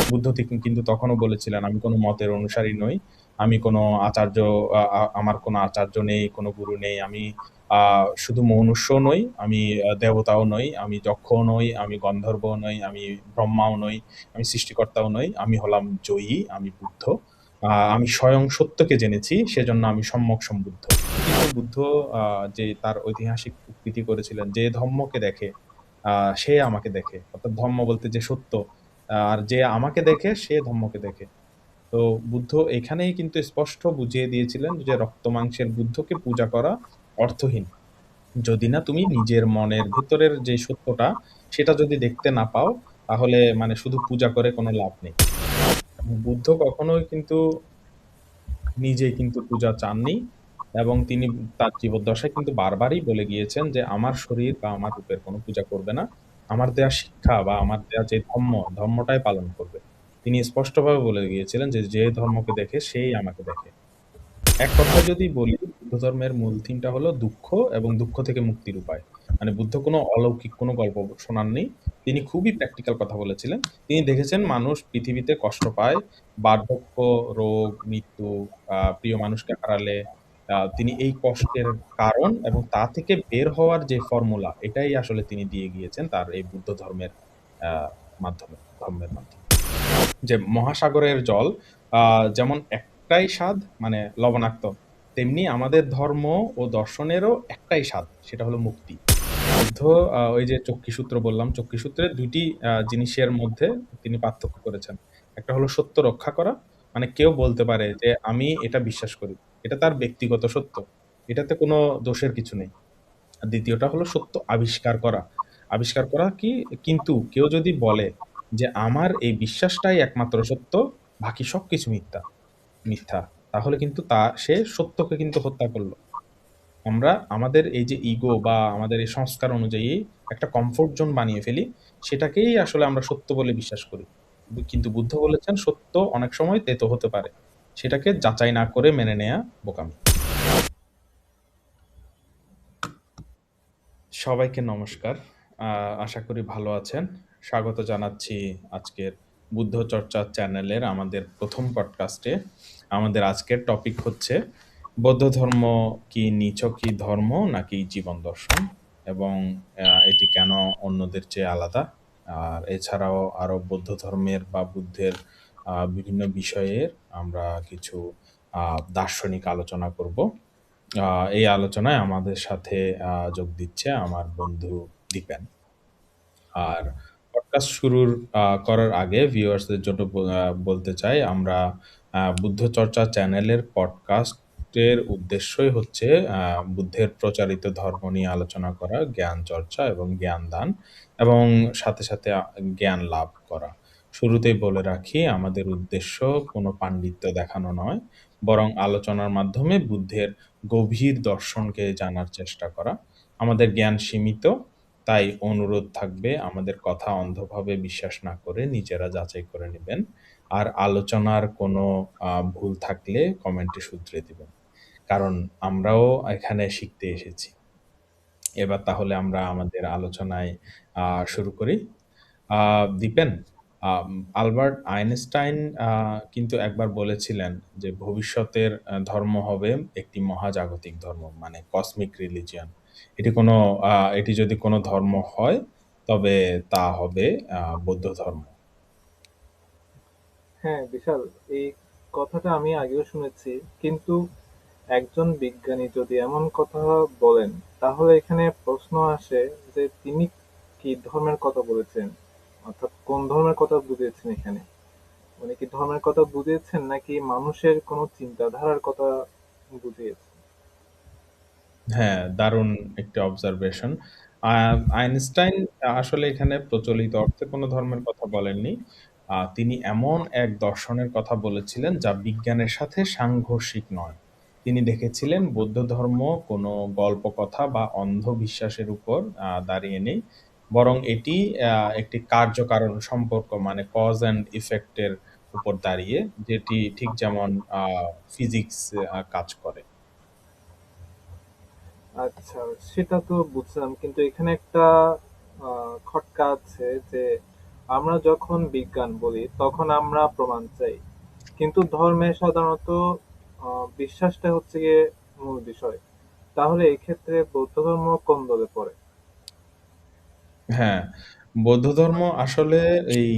বুদ্ধ কিন্তু তখনও বলেছিলেন, আমি কোনো মতের অনুসারী নই, আমি কোনো আচার্য, আমার কোনো আচার্য নেই, কোনো গুরু নেই, আমি শুধু মনুষ্য নই, আমি দেবতাও নই, আমি যক্ষও নই, আমি গন্ধর্বও নই, আমি ব্রহ্মাও নই, আমি সৃষ্টিকর্তাও নই, আমি হলাম জয়ী, আমি বুদ্ধ। আমি স্বয়ং সত্যকে জেনেছি, সেজন্য আমি সম্যক সম্বুদ্ধ। কিন্তু বুদ্ধ যে তার ঐতিহাসিক উক্তিটি করেছিলেন, যে ধম্মকে দেখে সে আমাকে দেখে, অর্থাৎ ধম্ম বলতে যে সত্য, আর যে আমাকে দেখে সে ধম্মকে দেখে। তো বুদ্ধ এখানেই কিন্তু স্পষ্ট বুঝিয়ে দিয়েছিলেন যে রক্ত মাংসের বুদ্ধকে পূজা করা অর্থহীন, যদি না তুমি নিজের মনের ভেতরের যে সত্যটা সেটা যদি দেখতে না পাও, তাহলে মানে শুধু পূজা করে কোনো লাভ নেই। বুদ্ধ কখনোই কিন্তু নিজে কিন্তু পূজা চাননি, এবং তিনি তার জীবদ্দশায় কিন্তু বারবারই বলে গিয়েছেন যে আমার শরীর বা আমার রূপের কোনো পূজা করবে না। আমার দেয়া শিক্ষা বা আমার দেয়া যে ধর্মটাই পালন করবে। তিনি স্পষ্টভাবে বলে গিয়েছিলেন যে, যে ধর্মকে দেখে সেই আমাকে দেখে। এক কথায় যদি বলি, বুদ্ধ ধর্মের মূল থিমটা হলো দুঃখ এবং দুঃখ থেকে মুক্তির উপায়। মানে বুদ্ধ কোনো অলৌকিক কোনো গল্প শোনাননি। তিনি খুবই প্র্যাকটিক্যাল কথা বলেছিলেন। তিনি দেখেছেন মানুষ পৃথিবীতে কষ্ট পায়, বার্ধক্য, রোগ, মৃত্যু, প্রিয় মানুষকে হারালে তিনি এই কষ্টের কারণ এবং তা থেকে বের হওয়ার যে ফর্মুলা, এটাই আসলে তিনি দিয়ে গিয়েছেন তার এই বুদ্ধ ধর্মের আ ধর্মের মাধ্যমে। যে মহাসাগরের জল যেমন একটাই স্বাদ, মানে লবণাক্ত, তেমনি আমাদের ধর্ম ও দর্শনেরও একটাই স্বাদ, সেটা হলো মুক্তি। বুদ্ধ ওই যে চক্ষিসূত্র বললাম, চক্ষিসূত্রের ২ টি জিনিসের মধ্যে তিনি পার্থক্য করেছেন। একটা হলো সত্য রক্ষা করা। মানে কেউ বলতে পারে যে, "আমি এটা বিশ্বাস করি।" এটা তার ব্যক্তিগত সত্য। এটাতে কোনো দোষের কিছু নেই। আর দ্বিতীয়টা হলো সত্য আবিষ্কার করা। আবিষ্কার করা কি? কিন্তু কেউ যদি বলে যে, "আমার এই বিশ্বাসটাই একমাত্র সত্য, বাকি সবকিছু মিথ্যা।" তাহলে কিন্তু সে সত্যকে কিন্তু হত্যা করল। আমরা আমাদের এই যে ইগো বা আমাদের এই সংস্কার অনুযায়ী একটা কমফোর্ট জোন বানিয়ে ফেলি, সেটাকেই আসলে আমরা সত্য বলে বিশ্বাস করি। কিন্তু বুদ্ধ বলেছেন, সত্য অনেক সময় তেতো হতে পারে। সেটাকে যাচাই না করে মেনে নেয়া বোকামি। সবাইকে নমস্কার। আ আশা করি ভালো আছেন। স্বাগত জানাচ্ছি আজকের বুদ্ধ চর্চা চ্যানেলের আমাদের ১ম পডকাস্টে। আমাদের আজকের টপিক হচ্ছে, বৌদ্ধ ধর্ম কি নিছকই ধর্ম নাকি জীবন দর্শন? এবং এটি কেন অন্যদের চেয়ে আলাদা? আর এছাড়াও আরো বৌদ্ধ ধর্মের বা বুদ্ধের বিভিন্ন বিষয়ের আমরা কিছু আ দার্শনিক আলোচনা করব। আ এই আলোচনায় আমাদের সাথে যোগ দিচ্ছে আমার বন্ধু দীপেন। আর পডকাস্ট করার আগে ভিউয়ার্সদের জন্য বলতে চাই, আমরা বুদ্ধ চর্চা চ্যানেলের পডকাস্টের উদ্দেশ্যই হচ্ছে বুদ্ধের প্রচারিত ধর্ম নিয়ে আলোচনা করা, জ্ঞান চর্চা এবং জ্ঞান দান, এবং সাথে, সাথে জ্ঞান লাভ করা। শুরুতেই বলে রাখি, আমাদের উদ্দেশ্য কোনো পাণ্ডিত্য দেখানো নয়, বরং আলোচনার মাধ্যমে বুদ্ধের গভীর দর্শনকে জানার চেষ্টা করা। আমাদের জ্ঞান সীমিত, তাই অনুরোধ থাকবে আমাদের কথা অন্ধভাবে বিশ্বাস না করে নিজেরা যাচাই করে নিবেন। আর আলোচনার কোনো ভুল থাকলে কমেন্টে শুধরে দিবেন। কারণ আমরাও এখানে শিখতে এসেছি। এবার তাহলে আমরা আমাদের আলোচনায় শুরু করি। দীপেন, আম আলবার্ট আইনস্টাইন আ কিন্তু একবার বলেছিলেন যে, ভবিষ্যতের ধর্ম হবে একটি মহাজাগতিক ধর্ম, মানে কসমিক রিলিজিয়ন। এটি কোনো এটি যদি কোনো ধর্ম হয়, তবে তা হবে বৌদ্ধ ধর্ম। হ্যাঁ, বিশাল। এই কথাটা আমি আগেও শুনেছি। কিন্তু একজন বিজ্ঞানী যদি এমন কথা বলেন, তাহলে এখানে প্রশ্ন আসে যে তিনি কি ধর্মের কথা বলেছেন? অর্থাৎ কোন ধর্মের কথা বুঝিয়েছেন এখানে? উনি কি ধর্মের কথা বুঝিয়েছেন নাকি মানুষের কোনো চিন্তাধারার কথা বুঝিয়েছেন? হ্যাঁ, দারুণ একটি অবজারভেশন। আ আইনস্টাইন আসলে এখানে প্রচলিত অর্থে কোনো ধর্মের কথা বলেননি। তিনি এমন এক দর্শনের কথা বলেছিলেন যা বিজ্ঞানের সাথে সাংঘর্ষিক নয়। তিনি দেখেছিলেন বৌদ্ধ ধর্ম কোনো গল্পকথা বা অন্ধবিশ্বাসের উপর দাঁড়িয়ে নেই। বরং এটি একটি কার্য-কারণ সম্পর্ক, মানে কজ অ্যান্ড ইফেক্ট এর উপর দাঁড়িয়ে, যেটি ঠিক যেমন আ ফিজিক্স কাজ করে। আচ্ছা, সেটা তো বুঝলাম। কিন্তু এখানে একটা খটকা আছে যে আমরা যখন বিজ্ঞান বলি তখন আমরা প্রমাণ চাই, কিন্তু ধর্মে সাধারণত বিশ্বাসটা হচ্ছে গিয়ে মূল বিষয়। তাহলে এই ক্ষেত্রে বৌদ্ধ ধর্ম কোন দলে পড়ে? হ্যাঁ, বৌদ্ধ ধর্ম আসলে এই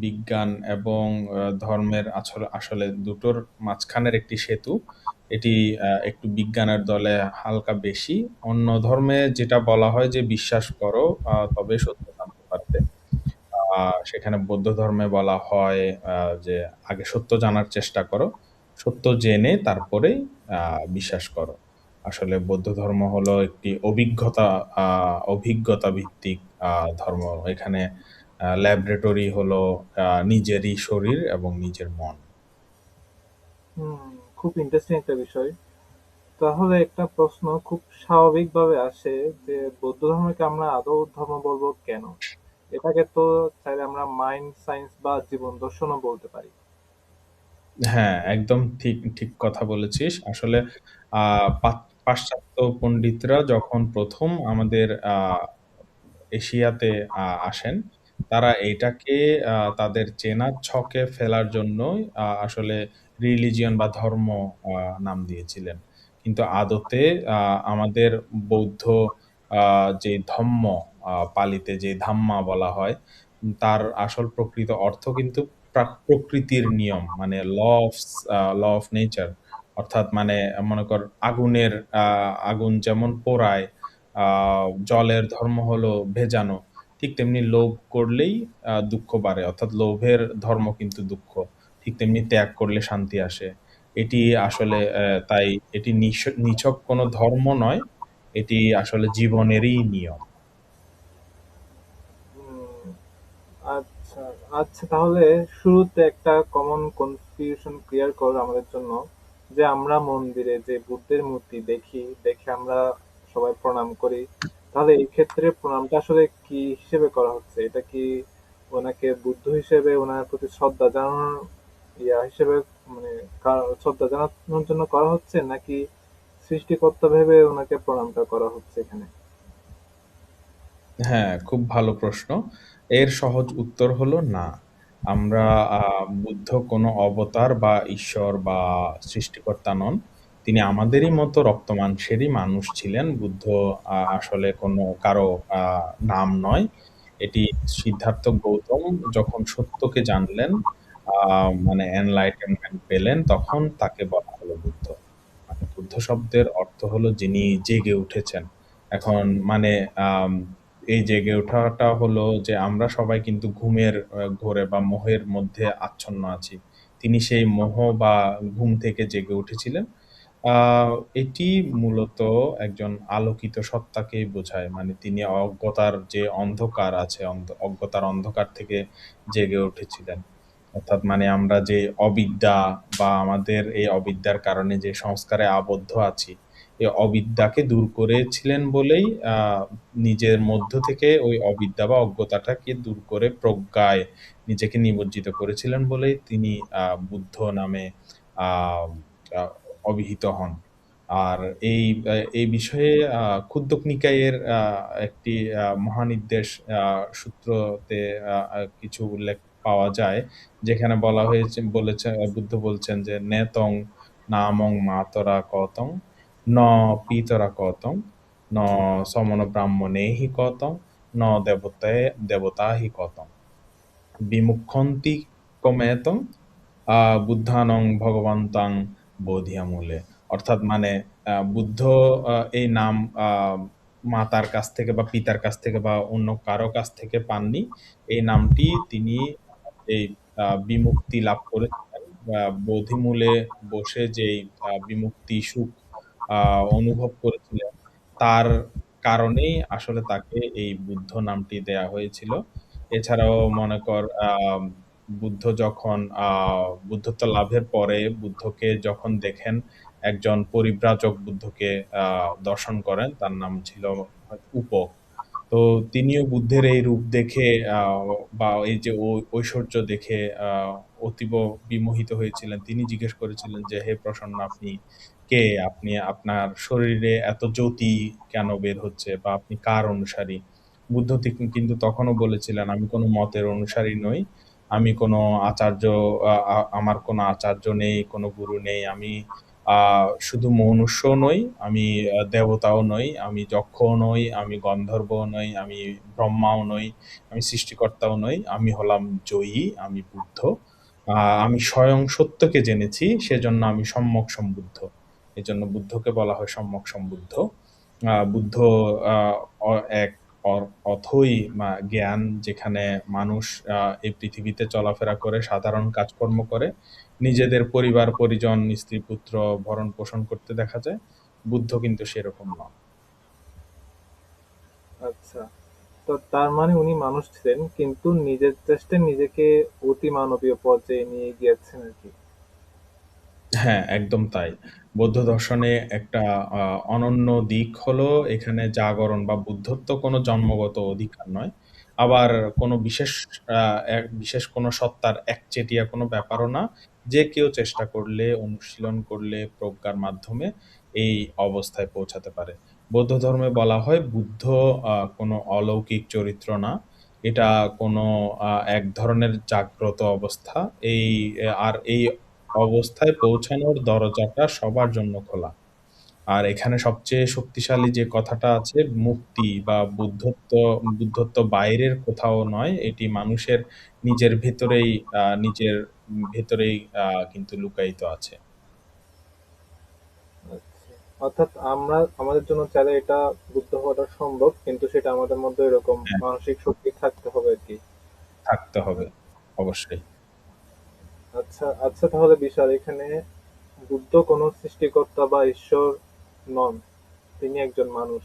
বিজ্ঞান এবং ধর্মের আসলে আসলে দুটোর মাঝখানের একটি সেতু। এটি একটু বিজ্ঞানের দলে হালকা বেশি। অন্য ধর্মে যেটা বলা হয় যে বিশ্বাস করো তবে সত্য জানতে পারবে। সেখানে বৌদ্ধ ধর্মে বলা হয় যে আগে সত্য জানার চেষ্টা করো। সত্য জেনে তারপরেই বিশ্বাস করো। আসলে বৌদ্ধ ধর্ম হলো একটি অভিজ্ঞতা ভিত্তিক ধর্ম। এখানে ল্যাবরেটরি হলো নিজেরই শরীর এবং নিজের মন। হুম, খুব ইন্টারেস্টিং একটা বিষয়। তাহলে একটা প্রশ্ন খুব স্বাভাবিকভাবে আসে যে বৌদ্ধ ধর্মকে আমরা আদৌ ধর্ম বলবো কেন? এটাকে তো চাইলে আমরা মাইন্ড সায়েন্স বা জীবন দর্শনও বলতে পারি। হ্যাঁ, একদম ঠিক, ঠিক কথা বলেছিস। আসলে আ পাশ্চাত্য পণ্ডিতরা যখন ১ম আমাদের এশিয়াতে আসেন, তারা এইটাকে তাদের চেনার ছকে ফেলার জন্যই আসলে রিলিজিয়ন বা ধর্ম আ নাম দিয়েছিলেন। কিন্তু আদতে আ আমাদের বৌদ্ধ আ যে ধম্ম পালিতে যে ধাম্মা বলা হয়, তার আসল প্রকৃত অর্থ কিন্তু প্রকৃতির নিয়ম। মানে ল অফ নেচার। অর্থাৎ মানে মনে কর আগুনের আ আগুন যেমন পোড়ায়, আ জলের ধর্ম হলো ভেজানো। ঠিক তেমনি লোভ করলেই দুঃখ বাড়ে। অর্থাৎ লোভের ধর্ম কিন্তু দুঃখ। ঠিক তেমনি ত্যাগ করলে শান্তি আসে। এটি আসলে তাই এটি নিছক কোনো ধর্ম নয়। এটি আসলে জীবনেরই নিয়ম। উম, আচ্ছা, আচ্ছা, তাহলে শুরুতে একটা কমন কনফিউশন ক্লিয়ার কর আমাদের জন্য, যে আমরা মন্দিরে যে বুদ্ধের মূর্তি দেখি, দেখে আমরা সবাই প্রণাম করি। তাহলে এই ক্ষেত্রে প্রণামটা আসলে কি হিসেবে করা হচ্ছে? এটা কি ওনাকে বুদ্ধ হিসেবে ওনার প্রতি শ্রদ্ধা জানানোর হিসেবে, মানে শ্রদ্ধা জানানোর জন্য করা হচ্ছে, নাকি সৃষ্টিকর্তা ভেবে ওনাকে প্রণামটা করা হচ্ছে এখানে? হ্যাঁ, খুব ভালো প্রশ্ন। এর সহজ উত্তর হলো না। আমরা আ বুদ্ধ কোনো অবতার বা ঈশ্বর বা সৃষ্টিকর্তা নন। তিনি আমাদেরই মতো রক্ত মাংসেরই মানুষ ছিলেন। বুদ্ধ আসলে কোনো কারো আ নাম নয়। এটি সিদ্ধার্থ গৌতম যখন সত্যকে জানলেন, আ মানে এনলাইটেনমেন্ট পেলেন, তখন তাকে বলা হলো বুদ্ধ। মানে বুদ্ধ শব্দের অর্থ হলো যিনি জেগে উঠেছেন। এখন মানে আম এই জেগে ওঠাটা হলো যে আমরা সবাই কিন্তু ঘুমের ঘোরে বা মোহের মধ্যে আচ্ছন্ন আছি। তিনি সেই মোহ বা ঘুম থেকে জেগে উঠেছিলেন। আ এটি মূলত একজন আলোকিত সত্তাকেই বোঝায়। মানে তিনি অজ্ঞতার যে অন্ধকার আছে, অজ্ঞতার অন্ধকার থেকে জেগে উঠেছিলেন। অর্থাৎ মানে আমরা যে অবিদ্যা বা আমাদের এই অবিদ্যার কারণে যে সংস্কারে আবদ্ধ আছি, এই অবিদ্যাকে দূর করেছিলেন বলেই নিজের মধ্য থেকে ওই অবিদ্যা বা অজ্ঞতাটাকে দূর করে প্রজ্ঞায় নিজেকে নিমজ্জিত করেছিলেন বলেই তিনি বুদ্ধ নামে আ আ অভিহিত হন। আর এই বিষয়ে ক্ষুদ্দক নিকায়ের একটি মহানির্দেশ আ সূত্রতে কিছু উল্লেখ পাওয়া যায়। যেখানে বলা হয়েছে বুদ্ধ বলছেন যে, "নেতং নামং মাতরা কতং, ন পিতরা কতং, ন সমন ব্রাহ্মণেহি কতং, ন দেবতাহি কতং। বিমুক্ষন্তি কমেতং বুদ্ধানং ভগবন্তাং বোধিয়ামূলে।" অর্থাৎ মানে বুদ্ধ এই নাম আ মাতার কাছ থেকে বা পিতার কাছ থেকে বা অন্য কারো কাছ থেকে পাননি। এই নামটি তিনি এই বিমুক্তি লাভ করেছিলেন। বোধিমূলে বসে যেই বিমুক্তি সুখ আ অনুভব করেছিলেন, তার কারণেই আসলে তাকে এই বুদ্ধ নামটি দেয়া হয়েছিল। এছাড়াও মনে কর বুদ্ধ যখন বুদ্ধত্ব লাভের পরে বুদ্ধকে যখন দেখেন, একজন পরিব্রাজক বুদ্ধকে আ দর্শন করেন। তার নাম ছিল উপক। তো তিনিও বুদ্ধের এই রূপ দেখে আ বা এই যে ঐশ্বর্য দেখে আ অতীব বিমোহিত হয়েছিলেন। তিনি জিজ্ঞেস করেছিলেন যে, "হে প্রসন্ন, আপনি কে? আপনি আপনার শরীরে এত জ্যোতি কেন বের হচ্ছে? বা আপনি কার অনুসারী?" বুদ্ধ কিন্তু তখনও বলেছিলেন, "আমি কোনো মতের অনুসারী নই। আমি কোনো আচার্য আমার কোনো আচার্য নেই, কোনো গুরু নেই। আমি আ শুধু মনুষ্যও নই, আমি দেবতাও নই, আমি যক্ষও নই, আমি গন্ধর্বও নই, আমি ব্রহ্মাও নই, আমি সৃষ্টিকর্তাও নই। আমি হলাম জয়ী, আমি বুদ্ধ। আ আমি স্বয়ং সত্যকে জেনেছি, সেজন্য আমি সম্যক সম্বুদ্ধ।" এজন্য বুদ্ধকে বলা হয় সম্যক সম্বুদ্ধ। বুদ্ধ আ অ এক অর অথৈ জ্ঞান, যেখানে মানুষ আ এই পৃথিবীতে চলাফেরা করে, সাধারণ কাজকর্ম করে, নিজেদের পরিবার-পরিজন, স্ত্রী-পুত্র ভরণ-পোষণ করতে দেখা যায়। বুদ্ধ কিন্তু সেরকম নন। আচ্ছা, তো তার মানে উনি মানুষ ছিলেন কিন্তু নিজের চেষ্টায় নিজেকে অতি মানবীয় পর্যায়ে নিয়ে গিয়েছেন আর কি। হ্যাঁ, একদম তাই। বৌদ্ধ দর্শনে একটা আ অনন্য দিক হলো এখানে জাগরণ বা বুদ্ধত্ব কোনো জন্মগত অধিকার নয়। আবার কোনো বিশেষ আ বিশেষ কোনো সত্তার একচেটিয়া কোনো ব্যাপারও না। যে কেউ চেষ্টা করলে, অনুশীলন করলে, প্রজ্ঞার মাধ্যমে এই অবস্থায় পৌঁছাতে পারে। বৌদ্ধ ধর্মে বলা হয় বুদ্ধ কোনো অলৌকিক চরিত্র না। এটা কোনো এক ধরনের জাগ্রত অবস্থা। এই অবস্থায় পৌঁছানোর দরজাটা সবার জন্য খোলা। আর এখানে সবচেয়ে শক্তিশালী যে কথাটা আছে, মুক্তি বা বুদ্ধত্ব বাইরের কোথাও নয়। এটি মানুষের নিজের ভেতরেই নিজের ভেতরেই কিন্তু লুকায়িত আছে। আচ্ছা, অর্থাৎ আমরা আমাদের জন্য চাইলে এটা বুদ্ধ হওয়াটা সম্ভব, কিন্তু সেটা আমাদের মধ্যে এরকম হ্যাঁ, মানসিক শক্তি থাকতে হবে আর কি। থাকতে হবে। অবশ্যই। আচ্ছা আচ্ছা, তাহলে বিশাল, এখানে বুদ্ধ কোনো সৃষ্টিকর্তা বা ঈশ্বর নন, তিনি একজন মানুষ।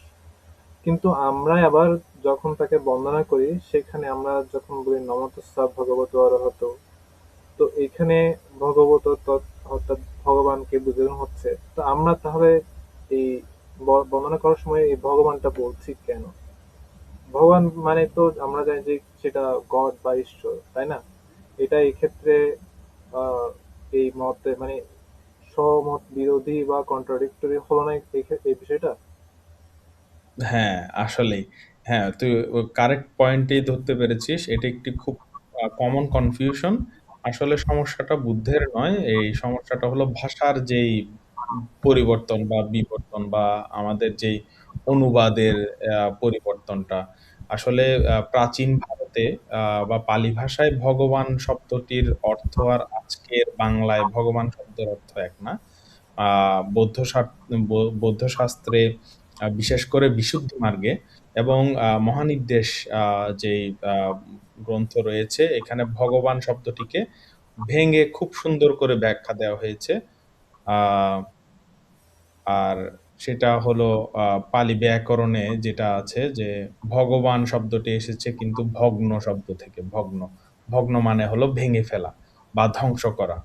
কিন্তু আমরা আবার যখন তাকে বন্দনা করি, সেখানে আমরা যখন বলি নমঃতস্যা ভগবতো অরহত, তো এখানে ভগবত অর্থাৎ ভগবানকে বোঝানো হচ্ছে। তো আমরা তাহলে এই বর্ণনা করার সময় এই ভগবানটা বলছি কেন? ভগবান মানে তো আমরা জানি যে সেটা গড বা ঈশ্বর, তাই না? এটা এই ক্ষেত্রে আহ এই মতে মানে স্বমত বিরোধী বা কন্ট্রাডিক্টরি হলো না এই বিষয়টা? হ্যাঁ, আসলেই। হ্যাঁ, তুই কারেক্ট পয়েন্টেই ধরতে পেরেছিস। এটি একটি খুব কমন কনফিউশন। আসলে সমস্যাটা বুদ্ধের নয়। এই সমস্যাটা হলো ভাষার যেই পরিবর্তন বা বিবর্তন বা আমাদের যেই অনুবাদের পরিবর্তনটা। আসলে প্রাচীন ভারতে বা পালি ভাষায় ভগবান শব্দটির অর্থ আর আজকের বাংলায় ভগবান শব্দের অর্থ এক না। আ বৌদ্ধ শাস বৌদ্ধ শাস্ত্রে বিশেষ করে বিশুদ্ধি মার্গে এবং মহানির্দেশ আ যেই আ গ্রন্থ রয়েছে, এখানে ভগবান শব্দটিকে ভেঙে খুব সুন্দর করে ব্যাখ্যা দেওয়া হয়েছে। আ আর সেটা হলো পালি ব্যাকরণে যেটা আছে যে ভগবান শব্দটি এসেছে কিন্তু ভগ্ন শব্দ থেকে। ভগ্ন। ভগ্ন মানে হলো ভেঙে ফেলা বা ধ্বংস করা।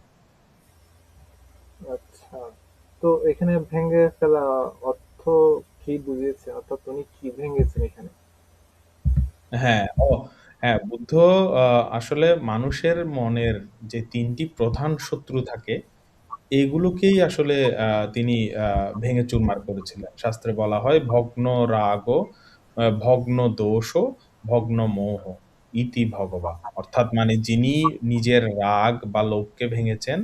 আচ্ছা, তো এখানে ভেঙে ফেলা অর্থ কি বুঝিয়েছে, অর্থাৎ উনি কি ভেঙেছেন এখানে? হ্যাঁ, হ্যাঁ, বুদ্ধ আ আসলে মানুষের মনের যে ৩ টি প্রধান শত্রু থাকে, এগুলোকেই আসলে আ তিনি আ ভেঙে চুরমার করেছিলেন। শাস্ত্রে বলা হয়, "ভগ্ন রাগো, ভগ্ন দোষো, ভগ্ন মোহ, ইতি ভগবা।" অর্থাৎ মানে যিনি নিজের রাগ বা লোভকে ভেঙেছেন,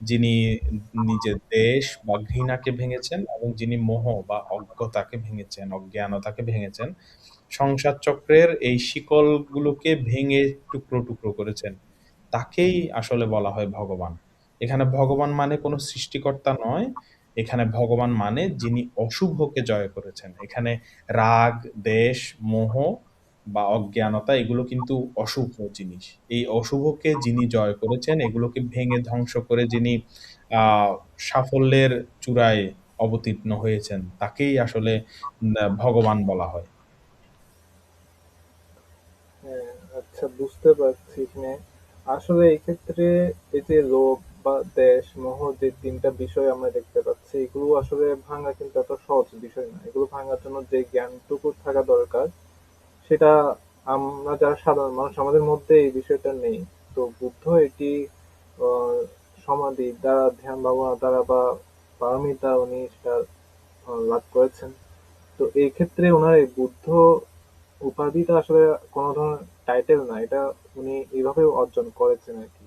যিনি নিজের দ্বেষ বা ঘৃণাকে ভেঙেছেন এবং যিনি মোহ বা অজ্ঞতাকে ভেঙেছেন, অজ্ঞানতাকে ভেঙেছেন, সংসার চক্রের এই শিকলগুলোকে ভেঙে টুকরো, টুকরো করেছেন, তাকেই আসলে বলা হয় ভগবান। এখানে ভগবান মানে কোনো সৃষ্টিকর্তা নয়। এখানে ভগবান মানে যিনি অশুভকে জয় করেছেন। এখানে রাগ, দ্বেষ, মোহ বা অজ্ঞানতা এগুলো কিন্তু অশুভ জিনিস। এই অশুভকে যিনি জয় করেছেন, এগুলোকে ভেঙে ধ্বংস করে যিনি আ সাফল্যের চূড়ায় অবতীর্ণ হয়েছেন, তাকেই আসলে ভগবান বলা হয়। হ্যাঁ, আচ্ছা, বুঝতে পারছি। এখানে আসলে এই ক্ষেত্রে এই যে লোভ বা দেশ মোহ যে তিনটা বিষয় আমরা দেখতে পাচ্ছি, এগুলো আসলে ভাঙা কিন্তু এত সহজ বিষয় না। এগুলো ভাঙার জন্য যে জ্ঞানটুকু থাকা দরকার, সেটা আমরা যারা সাধারণ মানুষ আমাদের মধ্যে এই বিষয়টা নেই। তো বুদ্ধ এটি আহ, সমাধি দ্বারা, ধ্যান ভাবনা দ্বারা বা পারমিত দ্বারা উনি সেটা লাভ করেছেন। তো এই ক্ষেত্রে ওনার এই বুদ্ধ উপাধিটা আসলে কোনো ধরনের টাইটেল না, এটা উনি এইভাবে অর্জন করেছেন আর কি।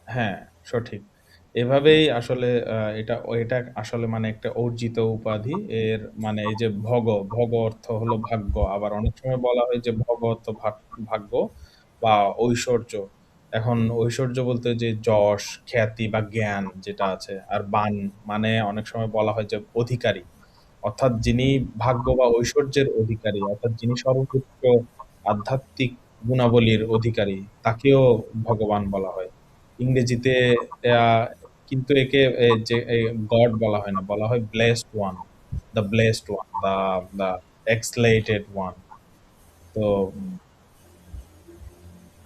হ্যাঁ, সঠিক। এভাবেই আসলে এটা এটা আসলে মানে একটা অর্জিত উপাধি। এর মানে এই যে ভগ অর্থ হলো ভাগ্য। আবার অনেক সময় বলা হয় যে ভগ অর্থ ভাগ্য বা ঐশ্বর্য। এখন ঐশ্বর্য বলতে যে যশ, খ্যাতি বা জ্ঞান যেটা আছে। আর বান মানে অনেক সময় বলা হয় যে অধিকারী। অর্থাৎ যিনি ভাগ্য বা ঐশ্বর্যের অধিকারী, অর্থাৎ যিনি সর্বোচ্চ আধ্যাত্মিক গুণাবলীর অধিকারী, তাকেও ভগবান বলা হয়। ইংরেজিতে আহ, কিন্তু একে যে গড বলা হয় না, বলা হয় blessed one, the blessed one, the exalted one. তো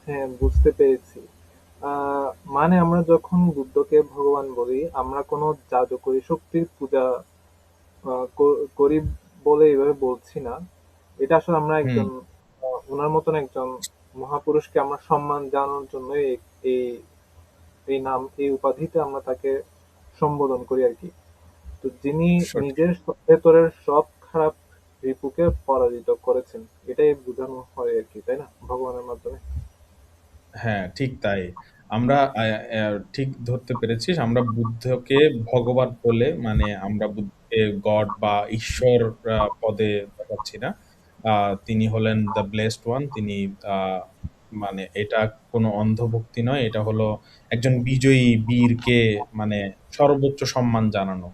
হ্যাঁ, বুঝতে পেরেছি। মানে আমরা যখন বুদ্ধকে ভগবান বলি, আমরা কোনো জাদুকরী শক্তির পূজা করি বলে এইভাবে বলছি না। এটা আসলে আমরা হুম, একজন ওনার মতন একজন মহাপুরুষকে আমরা সম্মান জানানোর জন্য এই এই নাম, এই উপাধিতে আমরা তাকে সম্বোধন করি আর কি। তো যিনি সঠিক। নিজের ভেতরের সব খারাপ রিপুকে পরাজিত করেছেন, এটাই বোঝানো হয় আর কি, তাই না, ভগবানের মাধ্যমে? হ্যাঁ, ঠিক তাই। আমরা ঠিক ধরতে পেরেছিস। আমরা বুদ্ধকে ভগবান বলে মানে আমরা বুদ্ধকে গড বা ঈশ্বর পদে দেখাচ্ছি না। তিনি হলেন দ্য ব্লেসড ওয়ান। তিনি আহ, মানে এটা কোনো অন্ধভক্তি নয়। এটা হলো একজন বিজয়ী বীরকে মানে সর্বোচ্চ সম্মান জানানো।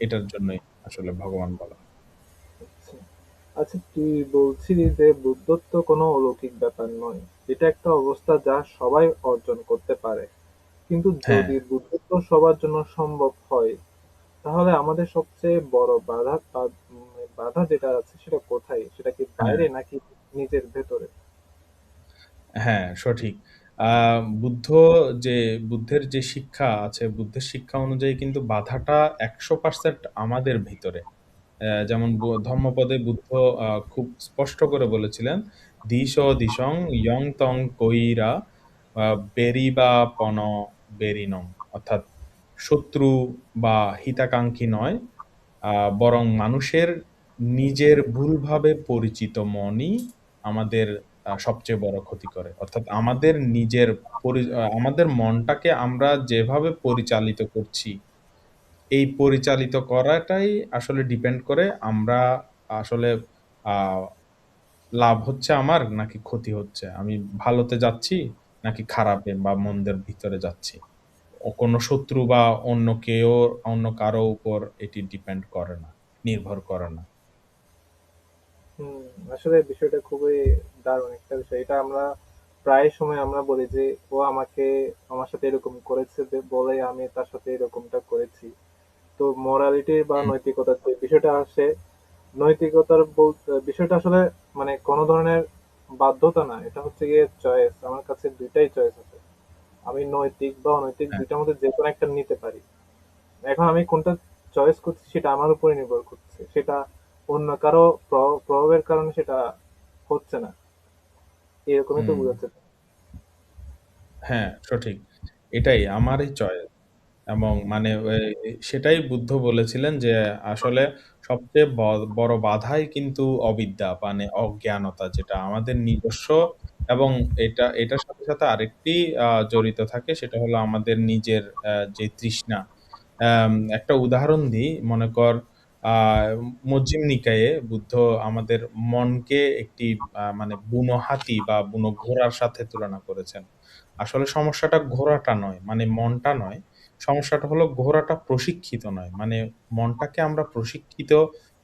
এটার জন্যই আসলে ভগবান বলা হয়। আচ্ছা, আচ্ছা, তুই বলছিলি যে বুদ্ধত্ব কোনো অলৌকিক ব্যাপার নয়, এটা একটা অবস্থা যা সবাই অর্জন করতে পারে। কিন্তু হ্যাঁ, যদি বুদ্ধত্ব সবার জন্য সম্ভব হয়, তাহলে আমাদের সবচেয়ে বড় বাধা যেটা আছে সেটা কোথায়? সেটা কি হ্যাঁ। বাইরে নাকি নিজের ভেতরে? হ্যাঁ, সঠিক। বুদ্ধ যে বুদ্ধের যে শিক্ষা আছে, বুদ্ধের শিক্ষা অনুযায়ী কিন্তু বাধাটা 100% আমাদের ভিতরে। যেমন ধম্মপদে বুদ্ধ খুব স্পষ্ট করে বলেছিলেন, দিশ দিশং ইয়ং তং কইরা বেরিবা পন বেরিনং। অর্থাৎ শত্রু বা হিতাকাঙ্ক্ষী নয়, বরং মানুষের নিজের ভুলভাবে পরিচিত মনই আমাদের সবচেয়ে বড় ক্ষতি করে। অর্থাৎ আমাদের নিজের আমাদের মনটাকে আমরা যেভাবে পরিচালিত করছি, এই পরিচালিত করাটাই আসলে ডিপেন্ড করে আমরা আসলে আহ, লাভ হচ্ছে আমার নাকি ক্ষতি হচ্ছে, আমি ভালোতে যাচ্ছি নাকি খারাপে বা মন্দের ভিতরে যাচ্ছি। ও কোনো শত্রু বা অন্য কেউ, অন্য কারো উপর এটি ডিপেন্ড করে না, নির্ভর করে না। হুম, আসলে বিষয়টা খুবই দারুণ একটা বিষয়। এটা আমরা প্রায় সময় আমরা বলি যে ও আমাকে, আমার সাথে এরকম করেছে বলে আমি তার সাথে এরকমটা করেছি। তো মোরালিটি বা হুম, নৈতিকতার যে বিষয়টা আসে, নৈতিকতার বলতে বিষয়টা আসলে মানে কোনো ধরনের বাধ্যতা না, এটা হচ্ছে গিয়ে চয়েস। আমার কাছে দুইটাই চয়েস আছে, আমি নৈতিক বা অনৈতিক হ্যাঁ, দুইটার মধ্যে যে কোনো একটা নিতে পারি। এখন আমি কোনটা চয়েস করছি সেটা আমার উপরে নির্ভর করছে, সেটা অন্য কারো প্রভাবের কারণে সেটা হচ্ছে না, এরকমই তো হুম, বোঝাচ্ছে। হ্যাঁ, সঠিক। এটাই আমারই চয়েস। এবং মানে সেটাই বুদ্ধ বলেছিলেন যে আসলে সবচেয়ে বড় বাধাই কিন্তু অবিদ্যা মানে অজ্ঞানতা, যেটা আমাদের নিজস্ব। এবং এটার সাথে সাথে আরেকটি জড়িত থাকে, সেটা হলো আমাদের নিজের যে তৃষ্ণা। একটা উদাহরণ দিই, মনে কর আহ মজজিম নিকায়ে বুদ্ধ আমাদের মনকে একটি মানে বুনো হাতি বা বুনো ঘোড়ার সাথে তুলনা করেছেন। আসলে সমস্যাটা ঘোড়াটা নয়, মানে মনটা নয়। সমস্যাটা হলো ঘোড়াটা প্রশিক্ষিত নয়, মানে মনটাকে আমরা প্রশিক্ষিত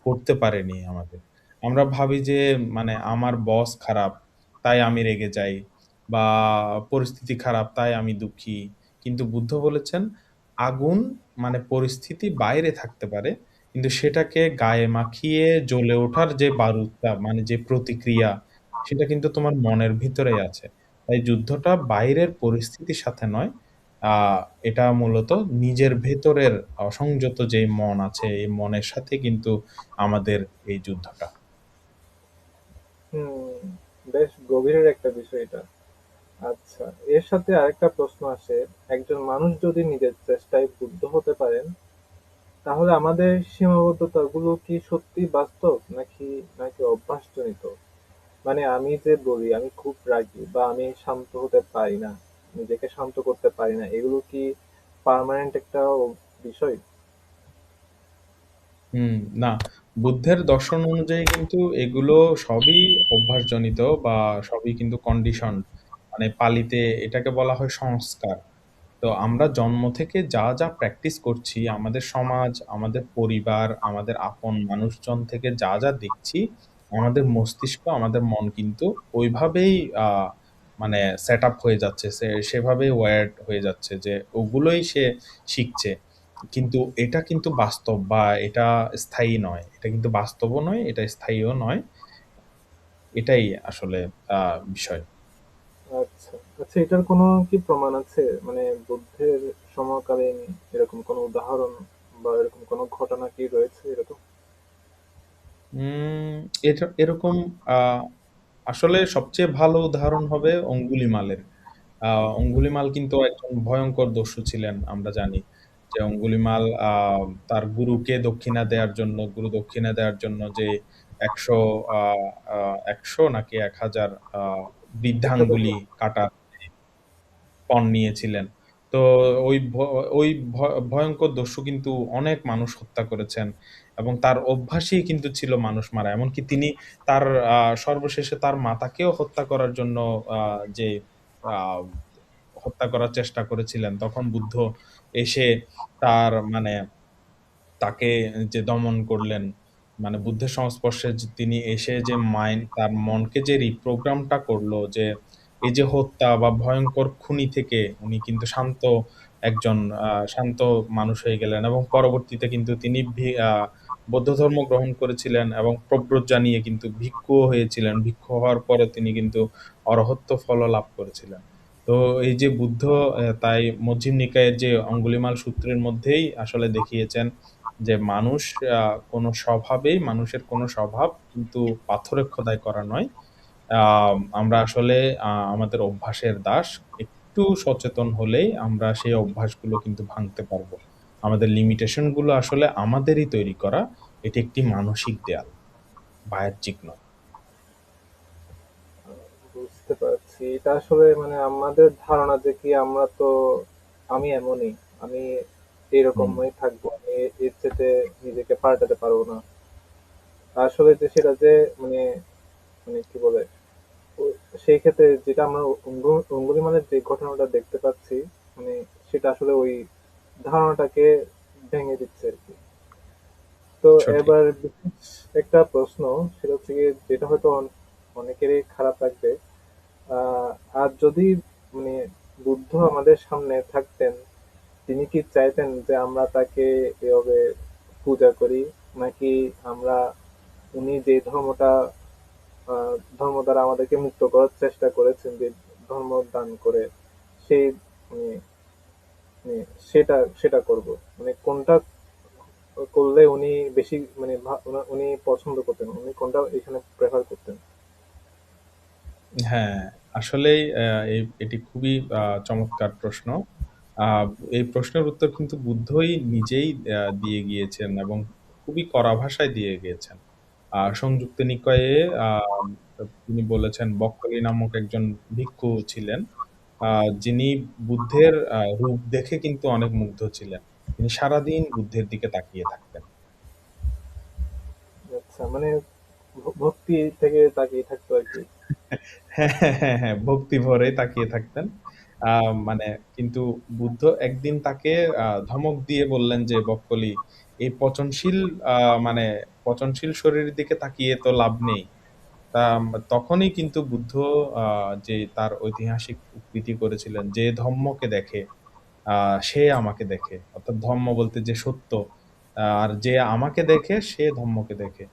করতে পারিনি আমাদের। আমরা ভাবি যে মানে আমার বস খারাপ তাই আমি রেগে যাই, বা পরিস্থিতি খারাপ তাই আমি দুঃখী। কিন্তু বুদ্ধ বলেছেন আগুন মানে পরিস্থিতি বাইরে থাকতে পারে, কিন্তু সেটাকে গায়ে মাখিয়ে জ্বলে ওঠার যে বারুদটা মানে যে প্রতিক্রিয়া, সেটা কিন্তু তোমার মনের ভিতরেই আছে। তাই যুদ্ধটা বাইরের পরিস্থিতির সাথে নয়, আহ এটা মূলত নিজের ভেতরের অসংযত যে মন আছে, এই মনের সাথে কিন্তু আমাদের এই যুদ্ধটা। হুম, বেশ গভীরের একটা বিষয় এটা। আচ্ছা, এর সাথে আরেকটা প্রশ্ন আসে, একজন মানুষ যদি নিজের চেষ্টায় বুদ্ধ হতে পারেন, তাহলে আমাদের সীমাবদ্ধতাগুলো কি সত্যি বাস্তব নাকি নাকি অভ্যাসজনিত? মানে আমি যে বলি আমি খুব রাগী বা আমি শান্ত হতে পারি না, নিজেকে শান্ত করতে পারি না, এগুলো কি পার্মানেন্ট একটা বিষয়? হুম, না, বুদ্ধের দর্শন অনুযায়ী কিন্তু এগুলো সবই অভ্যাসজনিত বা সবই কিন্তু কন্ডিশন, মানে পালিতে এটাকে বলা হয় সংস্কার। তো আমরা জন্ম থেকে যা যা প্র্যাকটিস করছি, আমাদের সমাজ, আমাদের পরিবার, আমাদের আপন মানুষজন থেকে যা যা দেখছি, আমাদের মস্তিষ্ক, আমাদের মন কিন্তু ওইভাবেই মানে সেট আপ হয়ে যাচ্ছে, সেভাবেই ওয়্যার্ড হয়ে যাচ্ছে যে ওগুলোই সে শিখছে। কিন্তু এটা কিন্তু বাস্তব বা এটা স্থায়ী নয়, এটা কিন্তু বাস্তবও নয়, এটা স্থায়ীও নয়। এটাই আসলে বিষয়। আচ্ছা, আচ্ছা, এটার কোনো কি প্রমাণ আছে? মানে বুদ্ধের সমকালীন এরকম কোনো উদাহরণ বা এরকম কোনো ঘটনা কি রয়েছে এরকম? উম এটা এরকম আ আসলে সবচেয়ে ভালো উদাহরণ হবে অঙ্গুলিমালের। অঙ্গুলিমাল কিন্তু একজন ভয়ংকর দস্যু ছিলেন, আমরা জানি। যে অঙ্গুলিমাল তার গুরু দক্ষিণা দেওয়ার জন্য যে ১০০ আ আ ১০০ নাকি ১,০০০ আ বৃদ্ধাঙ্গুলি কাটার পণ নিয়েছিলেন। তো ওই ভ ওই ভ ভয়ংকর দস্যু কিন্তু অনেক মানুষ হত্যা করেছেন এবং তার অভ্যাসই কিন্তু ছিল মানুষ মারা। এমনকি তিনি তার আ সর্বশেষে তার মাতাকেও হত্যা করার জন্য আ যে আ হত্যা করার চেষ্টা করেছিলেন, তখন বুদ্ধ এসে তার মানে তাকে যে দমন করলেন, মানে বুদ্ধের সংস্পর্শে যে তিনি এসে যে তার মনকে যে রিপ্রোগ্রামটা করলো যে, এই যে হত্যা বা ভয়ংকর খুনি থেকে উনি কিন্তু একজন শান্ত মানুষ হয়ে গেলেন এবং পরবর্তীতে কিন্তু তিনি বৌদ্ধ ধর্ম গ্রহণ করেছিলেন এবং প্রব্রজ্ঞা নিয়ে কিন্তু ভিক্ষুও হয়েছিলেন। ভিক্ষু হওয়ার পরে তিনি কিন্তু অরহত্ত ফলও লাভ করেছিলেন। তো এই যে বুদ্ধ তাই মজঝিম নিকায়ের যে অঙ্গুলিমাল সূত্রের মধ্যেই আসলে দেখিয়েছেন যে মানুষের কোনো স্বভাব কিন্তু পাথরে খোদাই করা নয়। আমরা আসলে আমাদের অভ্যাসের দাস। একটু সচেতন হলেই আমরা সেই অভ্যাসগুলো কিন্তু ভাঙতে পারবো। আমাদের লিমিটেশন গুলো আসলে আমাদেরই তৈরি করা। এটি একটি মানসিক দেয়াল, বাহ্যিক নয়। বুঝতে পারছি। এটা আসলে মানে আমাদের ধারণা যে কি আমরা তো আমি এমনই, আমি হুম। এরকমই থাকবো, আমি এর চেয়ে নিজেকে পাল্টাতে পারবো না। আসলে যে সেটা যে মানে মানে কি বলে, সেই ক্ষেত্রে যেটা আমরা অঙ্গুলিমালের যে ঘটনাটা দেখতে পাচ্ছি, মানে সেটা আসলে ওই ধারণাটাকে ভেঙে দিচ্ছে আর কি। তো সঠিক। এবার বিশেষ একটা প্রশ্ন, সেটা হচ্ছে গিয়ে যেটা হয়তো অনেকেরই খারাপ লাগবে। আহ আর যদি মানে বুদ্ধ আমাদের সামনে থাকতেন, তিনি কি চাইতেন যে আমরা তাকে এভাবে পূজা করি, নাকি আমরা উনি যে ধর্ম দ্বারা আমাদেরকে মুক্ত করার চেষ্টা করেছেন, যে ধর্ম দান করে সেই মানে মানে সেটা সেটা করব, মানে কোনটা করলে উনি বেশি মানে উনি পছন্দ করতেন, উনি কোনটা এখানে প্রেফার করতেন? হ্যাঁ, আসলেই এটি খুবই চমৎকার প্রশ্ন। আ এই প্রশ্নের উত্তর কিন্তু বুদ্ধই নিজেই দিয়ে গিয়েছেন এবং খুবই কড়া ভাষায় দিয়ে গিয়েছেন। সংযুক্ত নিকায়ে আ তিনি বলেছেন, বক্কলি নামক একজন ভিক্ষু ছিলেন। আ যিনি বুদ্ধের রূপ দেখে কিন্তু অনেক মুগ্ধ ছিলেন। তিনি সারাদিন বুদ্ধের দিকে তাকিয়ে থাকতেন। আচ্ছা, মানে ভক্তি থেকে তাকিয়ে থাকতো আর কি। হ্যাঁ, হ্যাঁ, হ্যাঁ, হ্যাঁ, ভক্তি ভরে তাকিয়ে থাকতেন। আ মানে কিন্তু বুদ্ধ একদিন তাকে ধমক দিয়ে বললেন যে, "বক্কলি, এই আ মানে পচনশীল শরীরের দিকে তাকিয়ে তো লাভ নেই।" তখনই কিন্তু বুদ্ধ আ যে তার ঐতিহাসিক উক্তিটি করেছিলেন, "যে ধম্মকে দেখে, আ সে আমাকে দেখে।" অর্থাৎ ধম্ম বলতে যে সত্য, আর যে আমাকে দেখে সে ধম্মকে দেখে।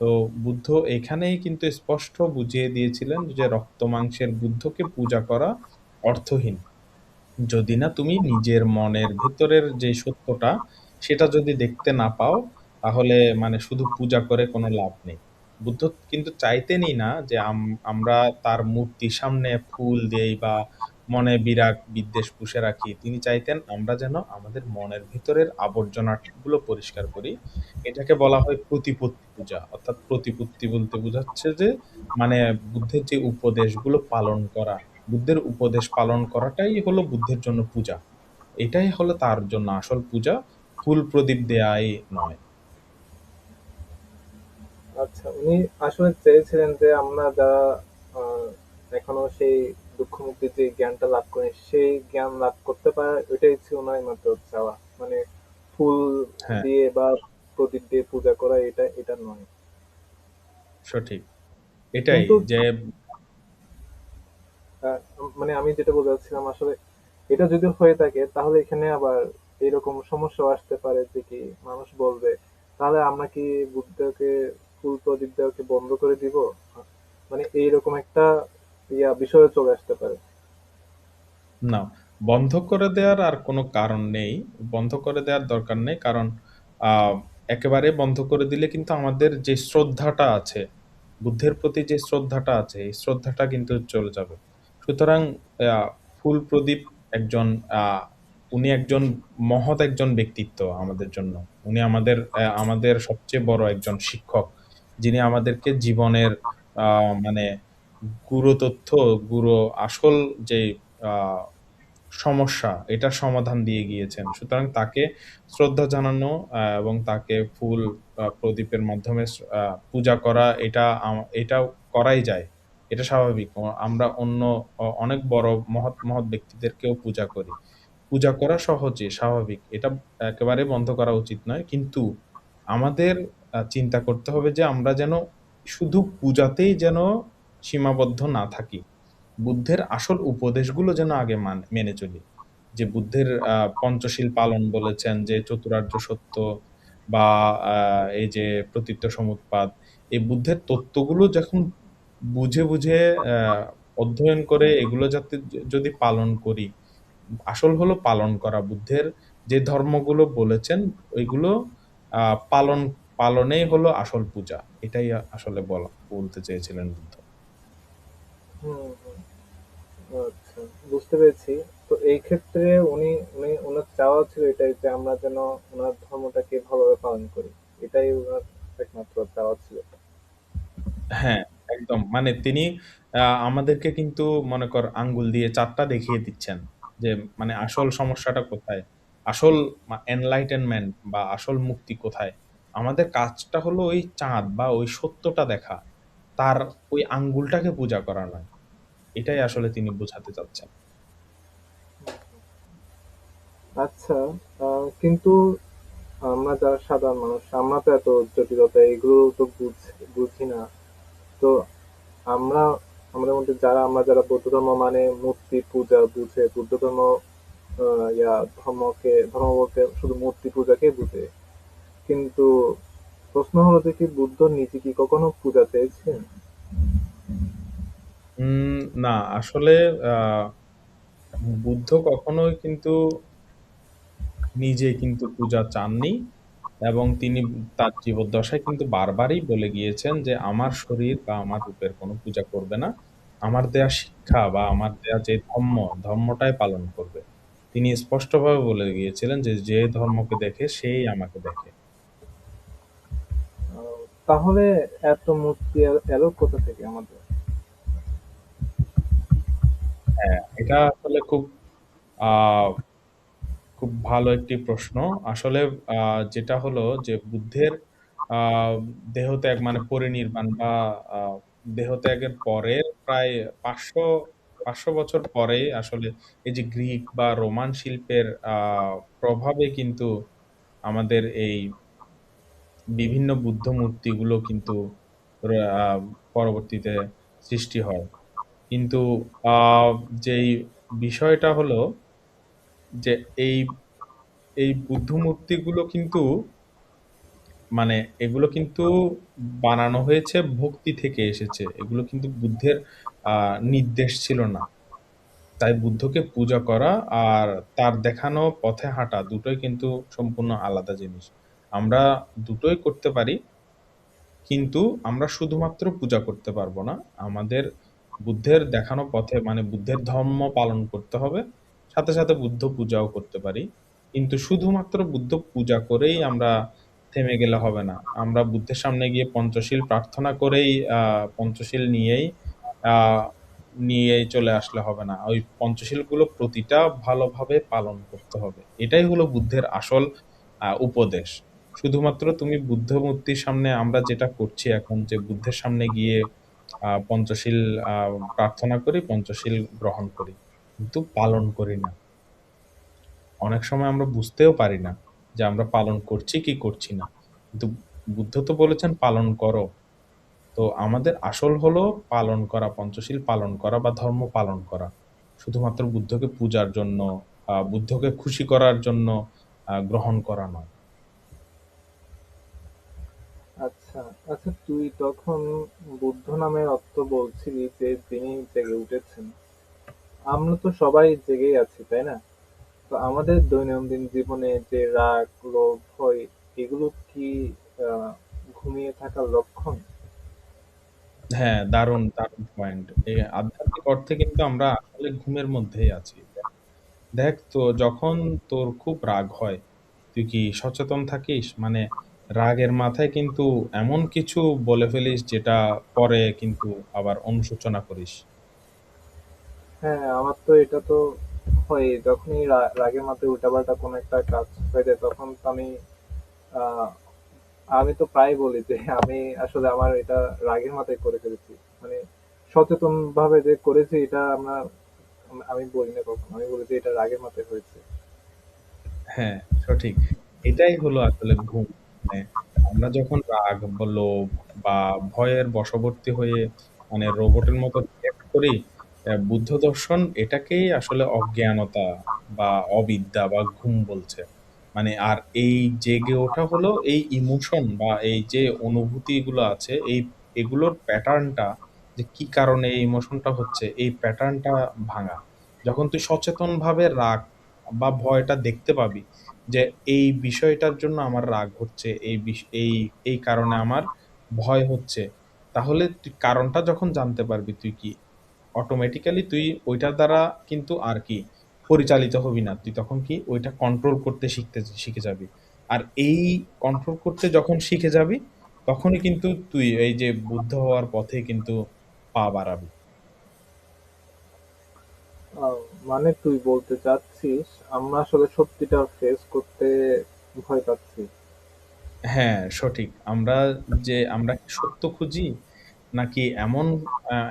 তো বুদ্ধ এখানেই কিন্তু স্পষ্ট বুঝিয়ে দিয়েছিলেন যে রক্ত মাংসের বুদ্ধকে পূজা করা অর্থহীন। যদি না তুমি নিজের মনের ভেতরের যে সত্যটা সেটা যদি দেখতে না পাও, তাহলে মানে শুধু পূজা করে কোনো লাভ নেই। বুদ্ধ কিন্তু চাইতেনই না যে আমরা তার মূর্তির সামনে ফুল দেই বা মনে বিরাগ বিদ্বেষ পুষে রাখি। তিনি চাইতেন আমরা যেন আমাদের মনের ভিতরের আবর্জনাগুলো পরিষ্কার করি। এটাকে বলা হয় প্রতিপত্তি পূজা। অর্থাৎ প্রতিপত্তি বলতে বোঝাচ্ছে যে মানে বুদ্ধের যে উপদেশগুলো পালন করা। বুদ্ধের উপদেশ পালন করাটাই হলো বুদ্ধের জন্য পূজা। এটাই হলো তার জন্য আসল পূজা, ফুল প্রদীপ দেয়াই নয়। আচ্ছা, উনি আসলে চেয়েছিলেন যে আমরা যারা আহ, এখনো সেই দুঃখ মুক্তির যে জ্ঞানটা লাভ করি সেই জ্ঞান লাভ করতে পারা, ওইটাই ছিল ওনার মাত্র চাওয়া। মানে ফুল হ্যাঁ, দিয়ে বা প্রদীপ দিয়ে পূজা করা, এটা এটা নয়। সঠিক। এটাই কিন্তু যে আহ, মানে আমি যেটা বোঝাচ্ছিলাম আসলে, এটা যদি হয়ে থাকে তাহলে এখানে আবার এরকম সমস্যা আসতে পারে যে কি মানুষ বলবে তাহলে আমরা কি বুদ্ধকে ফুল প্রদীপ দেওয়াকে বন্ধ করে দিব, মানে এইরকম একটা বিষয়ে চলে আসতে পারে। না, বন্ধ করে দেওয়ার আর কোনো কারণ নেই। বন্ধ করে দেওয়ার দরকার নেই। কারণ আহ, একেবারে বন্ধ করে দিলে কিন্তু আমাদের যে শ্রদ্ধাটা আছে, বুদ্ধের প্রতি যে শ্রদ্ধাটা আছে, এই শ্রদ্ধাটা কিন্তু চলে যাবে। সুতরাং আহ, ফুল প্রদীপ একজন আহ, উনি একজন মহৎ একজন ব্যক্তিত্ব আমাদের জন্য। উনি আমাদের সবচেয়ে বড় একজন শিক্ষক, যিনি আমাদেরকে জীবনের মানে গুরু তথ্য, গুরু আসল যে আহ, সমস্যা, এটার সমাধান দিয়ে গিয়েছেন। সুতরাং তাকে শ্রদ্ধা জানানো এবং তাকে ফুল প্রদীপের মাধ্যমে পূজা করা, এটা করাই যায়। এটা স্বাভাবিক। আমরা অন্য অনেক বড় মহৎ মহৎ ব্যক্তিদেরকেও পূজা করি। পূজা করা সহজে স্বাভাবিক, এটা একেবারে বন্ধ করা উচিত নয়। কিন্তু আমাদের চিন্তা করতে হবে যে আমরা যেন শুধু পূজাতেই যেন সীমাবদ্ধ না থাকি, বুদ্ধের আসল উপদেশগুলো যেন আগে মেনে চলি। যে বুদ্ধের পঞ্চশীল পালন বলেছেন, যে চতুরার্য সত্য বা এই যে প্রতীত্য সমুৎপাদ, এই বুদ্ধের তত্ত্বগুলো যখন বুঝে বুঝে আহ, অধ্যয়ন করে এগুলো যাতে যদি পালন করি, আসল হলো পালন করা। বুদ্ধের যে ধর্মগুলো বলেছেন ওইগুলো পালন পালনেই হলো আসল পূজা। এটাই আসলে বলতে চেয়েছিলেন বুদ্ধ। হুম হুম। আচ্ছা, বুঝতে পেরেছি। তো এই ক্ষেত্রে উনি উনি ওনার চাওয়া ছিল এটাই যে আমরা যেন ওনার ধর্মটাকে ভালোভাবে পালন করি, এটাই ওনার একমাত্র চাওয়া ছিল। হ্যাঁ, একদম। মানে তিনি আমাদেরকে কিন্তু মনে কর আঙ্গুল দিয়ে চারটা দেখিয়ে দিচ্ছেন যে মানে আসল সমস্যাটা কোথায়, আসল এনলাইটেনমেন্ট বা আসল মুক্তি কোথায়। আমাদের কাজটা হলো ওই চাঁদ বা ওই সত্যটা দেখা, তার ওই আঙ্গুলটাকে পূজা করা নয়। এটাই আসলে তিনি বোঝাতে চাচ্ছেন। আচ্ছা, কিন্তু আমরা যারা সাধারণ মানুষ আমরা তো এত জটিলতা এগুলো তো বুঝি না। তো আমরা আমাদের মধ্যে আমরা যারা বৌদ্ধ ধর্ম মানে মূর্তি পূজা বুঝে, বুদ্ধ ধর্ম ধর্ম বলতে শুধু মূর্তি পূজাকে বুঝে। কিন্তু প্রশ্ন হলো যে কি বুদ্ধ নিজে কি কখনো পূজা পেয়েছেন? না, আসলে আহ বুদ্ধ কখনোই কিন্তু নিজে কিন্তু পূজা চাননি। এবং তিনি তার জীবদ্দশায় কিন্তু বারবারই বলে গিয়েছেন যে আমার শরীর বা আমার রূপের কোনো পূজা করবে না। আমার দেয়া শিক্ষা বা আমার দেয়া যে ধর্মটাই পালন করবে। তিনি স্পষ্টভাবে বলে গিয়েছিলেন যে যে ধর্মকে দেখে সেই আমাকে দেখে। তাহলে এত মূর্তি এলো কোথা থেকে আমাদের? হ্যাঁ, এটা আসলে আহ খুব ভালো একটি প্রশ্ন। আসলে যেটা হলো যে বুদ্ধের আহ দেহত্যাগ মানে পরিনির্বাণ বা আহ দেহত্যাগের পরের প্রায় 500 500 বছর পরে আসলে এই যে গ্রিক বা রোমান শিল্পের প্রভাবে কিন্তু আমাদের এই বিভিন্ন বুদ্ধ মূর্তিগুলো কিন্তু আহ, পরবর্তীতে সৃষ্টি হয়। কিন্তু আহ যেই বিষয়টা হলো যে এই এই বুদ্ধ মূর্তিগুলো কিন্তু মানে এগুলো কিন্তু বানানো হয়েছে, ভক্তি থেকে এসেছে। এগুলো কিন্তু বুদ্ধের নির্দেশ ছিল না। তাই বুদ্ধকে পূজা করা আর তার দেখানো পথে হাঁটা দুটোই কিন্তু সম্পূর্ণ আলাদা জিনিস। আমরা দুটোই করতে পারি, কিন্তু আমরা শুধুমাত্র পূজা করতে পারবো না। আমাদের বুদ্ধের দেখানো পথে মানে বুদ্ধের ধর্ম পালন করতে হবে, সাথে সাথে বুদ্ধ পূজাও করতে পারি। কিন্তু শুধুমাত্র বুদ্ধ পূজা করেই আমরা থেমে গেলে হবে না। আমরা বুদ্ধের সামনে গিয়ে পঞ্চশীল প্রার্থনা করেই পঞ্চশীল আহ নিয়েই চলে আসলে হবে না। ওই পঞ্চশীলগুলো প্রতিটা ভালোভাবে পালন করতে হবে। এটাই হলো বুদ্ধের আসল উপদেশ। শুধুমাত্র তুমি বুদ্ধ মূর্তির সামনে আমরা যেটা করছি এখন, যে বুদ্ধের সামনে গিয়ে পঞ্চশীল প্রার্থনা করি, পঞ্চশীল গ্রহণ করি, কিন্তু পালন করি না। অনেক সময় আমরা বুঝতেও পারি না যে আমরা পালন করছি কি করছি না। কিন্তু বুদ্ধ তো বলেছেন পালন করো। তো আমাদের আসল হলো পালন করা, পঞ্চশীল পালন করা বা ধর্ম পালন করা। শুধুমাত্র বুদ্ধকে পূজার জন্য, বুদ্ধকে খুশি করার জন্য গ্রহণ করা নয়। আচ্ছা, আচ্ছা, তুই তখন বুদ্ধ নামের অর্থ বলছিলি যে তিনি জেগে উঠেছেন। আমরা তো সবাই জেগেই আছি, তাই না? তো আমাদের দৈনন্দিন জীবনে যে রাগ, লোভ, ভয়, এগুলো কি আহ, ঘুমিয়ে থাকার লক্ষণ? হ্যাঁ, দারুণ দারুণ পয়েন্ট। এই আধ্যাত্মিক অর্থে কিন্তু আমরা আসলে ঘুমের মধ্যেই আছি। দেখ তো, যখন তোর খুব রাগ হয়, তুই কি সচেতন থাকিস? মানে রাগের মাথায় কিন্তু এমন কিছু বলে ফেলিস যেটা পরে কিন্তু আবার অনুশোচনা করিস। হ্যাঁ, আমার তো এটা তো হয়, যখনই রাগের মাথায় উল্টাপাল্টা কোনো একটা কাজ হয়ে যায়, তখন তো আহ, আমি তো প্রায় বলি যে আমি আসলে আমার এটা রাগের মাথায় করে ফেলেছি। মানে সচেতন ভাবে যে করেছি এটা আমি বলি না কখনো, আমি বলি যে এটা রাগের মাথায় হয়েছে। হ্যাঁ, সঠিক। এটাই হলো আসলে ঘুম। মানে আমরা যখন রাগ বা লোভ বা ভয়ের বশবর্তী হয়ে মানে রোবটের মতো রিঅ্যাক্ট করি, বুদ্ধ দর্শন এটাকেই আসলে অজ্ঞানতা বা অবিদ্যা বা ঘুম বলছে। মানে আর এই জেগে ওঠা হলো এই ইমোশন বা এই যে অনুভূতিগুলো আছে, এগুলোর প্যাটার্নটা, যে কি কারণে এই ইমোশনটা হচ্ছে, এই প্যাটার্নটা ভাঙা। যখন তুই সচেতন ভাবে রাগ বা ভয়টা দেখতে পাবি, যে এই বিষয়টার জন্য আমার রাগ হচ্ছে, এই কারণে আমার ভয় হচ্ছে, তাহলে তুই কারণটা যখন জানতে পারবি, তুই কি অটোমেটিক্যালি তুই ওইটার দ্বারা কিন্তু আর কি পরিচালিত হবি না, তুই তখন কি ওইটা কন্ট্রোল করতে শিখে যাবি। আর এই কন্ট্রোল করতে যখন শিখে যাবি, তখনই কিন্তু তুই এই যে বুদ্ধ হওয়ার পথে কিন্তু পা বাড়াবি। আহ, মানে তুই বলতে চাচ্ছিস আমরা আসলে সত্যিটা ফেস করতে ভয় পাচ্ছি? হ্যাঁ, সঠিক। আমরা কি সত্য খুঁজি, নাকি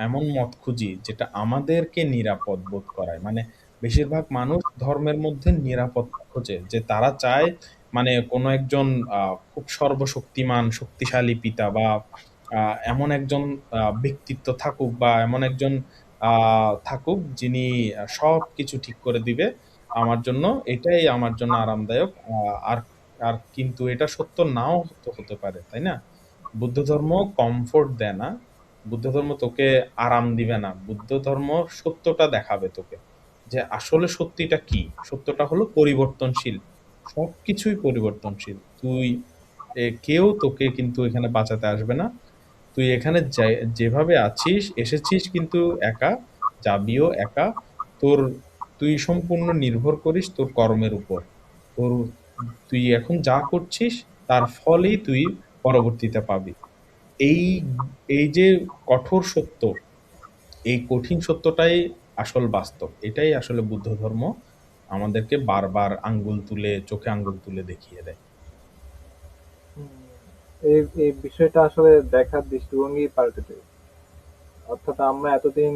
এমন মত খুঁজি যেটা আমাদেরকে নিরাপদ বোধ করায়? মানে বেশিরভাগ মানুষ ধর্মের মধ্যে নিরাপত্তা খোঁজে, যে তারা চায় মানে কোনো একজন খুব সর্বশক্তিমান শক্তিশালী পিতা বা এমন একজন ব্যক্তিত্ব থাকুক, বা এমন একজন থাকুক যিনি সবকিছু ঠিক করে দিবে আমার জন্য, এটাই আমার জন্য আরামদায়ক। আর আর কিন্তু এটা সত্য নাও তো হতে পারে, তাই না? বুদ্ধ ধর্ম কমফোর্ট দেয় না। বুদ্ধ ধর্ম তোকে আরাম দিবে না। বুদ্ধ ধর্ম সত্যটা দেখাবে তোকে, যে আসলে সত্যিটা কি। সত্যটা হলো পরিবর্তনশীল। সবকিছুই পরিবর্তনশীল। কেউ তোকে কিন্তু এখানে বাঁচাতে আসবে না। তুই এখানে যেভাবে আছিস, এসেছিস কিন্তু একা, যাবিও একা। তোর তুই সম্পূর্ণ নির্ভর করিস তোর কর্মের উপর। তোর তুই এখন যা করছিস, তার ফলই তুই পরবর্তীতে পাবি। এই এই যে কঠোর সত্য, এই কঠিন সত্যটাই আসল বাস্তব। এটাই আসলে বুদ্ধ ধর্ম আমাদেরকে বারবার চোখে আঙ্গুল তুলে দেখিয়ে দেয়। হুম, এই এই বিষয়টা আসলে দেখার দৃষ্টিভঙ্গি পাল্টে দেয়। অর্থাৎ আমরা এতদিন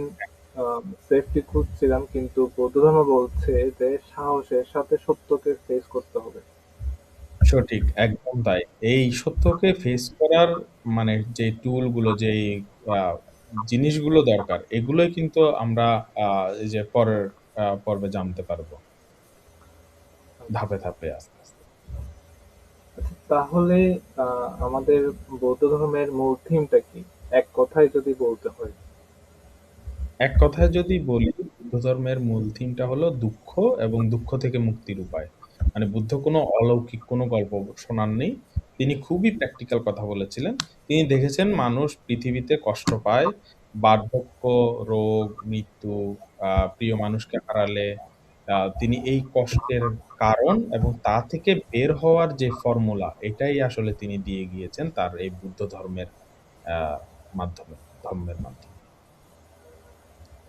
সেফটি খুঁজছিলাম, কিন্তু বৌদ্ধ ধর্ম বলছে যে সাহসের সাথে সত্যকে ফেস করতে হবে। সঠিক, একদম তাই। এই সত্যকে ফেস করার মানে যে টুল গুলো, যে আহ, জিনিসগুলো দরকার, এগুলোই কিন্তু আমরা এই যে পরের পর্বে জানতে পারবো, ধাপে ধাপে আস্তে আস্তে। আচ্ছা, তাহলে আমাদের বৌদ্ধ ধর্মের মূল থিমটা কি, এক কথায় যদি বলতে হয়? এক কথায় যদি বলি, বুদ্ধ ধর্মের মূল থিমটা হলো দুঃখ এবং দুঃখ থেকে মুক্তির উপায়। মানে বুদ্ধ কোনো অলৌকিক কোনো গল্প শোনান নেই। তিনি খুবই প্র্যাকটিক্যাল কথা বলেছিলেন। তিনি দেখেছেন মানুষ পৃথিবীতে কষ্ট পায়, বার্ধক্য, রোগ, মৃত্যু, প্রিয় মানুষকে হারালে তিনি এই কষ্টের কারণ এবং তা থেকে বের হওয়ার যে ফর্মুলা, এটাই আসলে তিনি দিয়ে গিয়েছেন তার এই বুদ্ধ ধর্মের আ মাধ্যমে ধর্মের মাধ্যমে।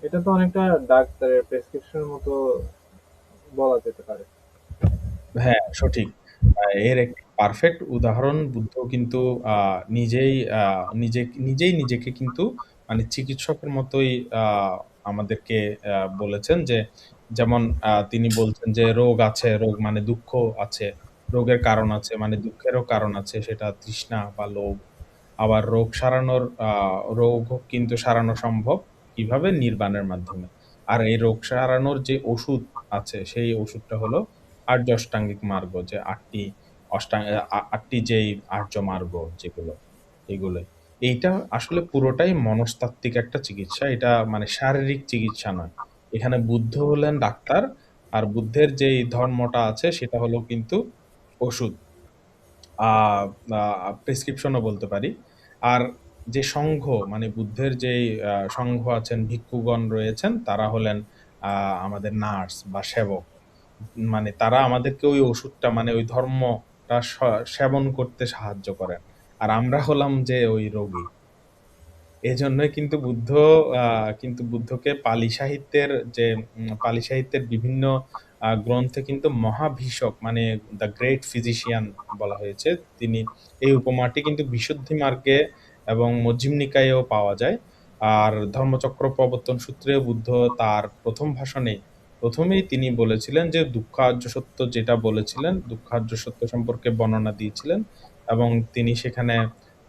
এটা তো অনেকটা ডাক্তারের প্রেসক্রিপশনের মতো বলা যেতে পারে। হ্যাঁ, সঠিক। এর একটি পারফেক্ট উদাহরণ বুদ্ধ কিন্তু আ নিজেই আ নিজেই নিজেকে কিন্তু মানে চিকিৎসকের মতোই আ আমাদেরকে বলেছেন যে যেমন তিনি বলছেন যে রোগ আছে, রোগ মানে দুঃখ আছে। রোগের কারণ আছে মানে দুঃখেরও কারণ আছে সেটা তৃষ্ণা বা লোভ। আবার রোগও কিন্তু সারানো সম্ভব কিভাবে? নির্বাণের মাধ্যমে। আর এই রোগ সারানোর যে ওষুধ আছে সেই ওষুধটা হলো আর্য অষ্টাঙ্গিক মার্গ যে ৮ টি অষ্টা আ ৮ টি যেই আর্য মার্গ যেগুলো, এগুলোই। এইটা আসলে পুরোটাই মনস্তাত্ত্বিক একটা চিকিৎসা। এটা মানে শারীরিক চিকিৎসা নয়। এখানে বুদ্ধ হলেন ডাক্তার, আর বুদ্ধের যেই ধর্মটা আছে সেটা হলো কিন্তু ওষুধ। আ প্রেসক্রিপশনও বলতে পারি। আর যে সংঘ মানে বুদ্ধের যেই সংঘ আছেন, ভিক্ষুগণ রয়েছেন তারা হলেন আ আমাদের নার্স বা সেবক। মানে তারা আমাদেরকে ওই ওষুধটা মানে ওই ধর্মটা সেবন করতে সাহায্য করেন। আর আমরা হলাম যে ওই রোগী। এজন্যই কিন্তু আ বুদ্ধকে পালি সাহিত্যের যে পালি সাহিত্যের বিভিন্ন গ্রন্থে কিন্তু মহাভিষক মানে দ্যা গ্রেট ফিজিশিয়ান বলা হয়েছে। তিনি এই উপমাটি কিন্তু বিশুদ্ধি মার্গে এবং মজীম নিকায়েও পাওয়া যায়। আর ধর্মচক্র প্রবর্তন সূত্রেও বুদ্ধ তার ১ম ভাষণে ১ম এই তিনি বলেছিলেন যে দুঃখার্য সত্য যেটা বলেছিলেন, দুঃখার্য সত্য সম্পর্কে বর্ণনা দিয়েছিলেন এবং তিনি সেখানে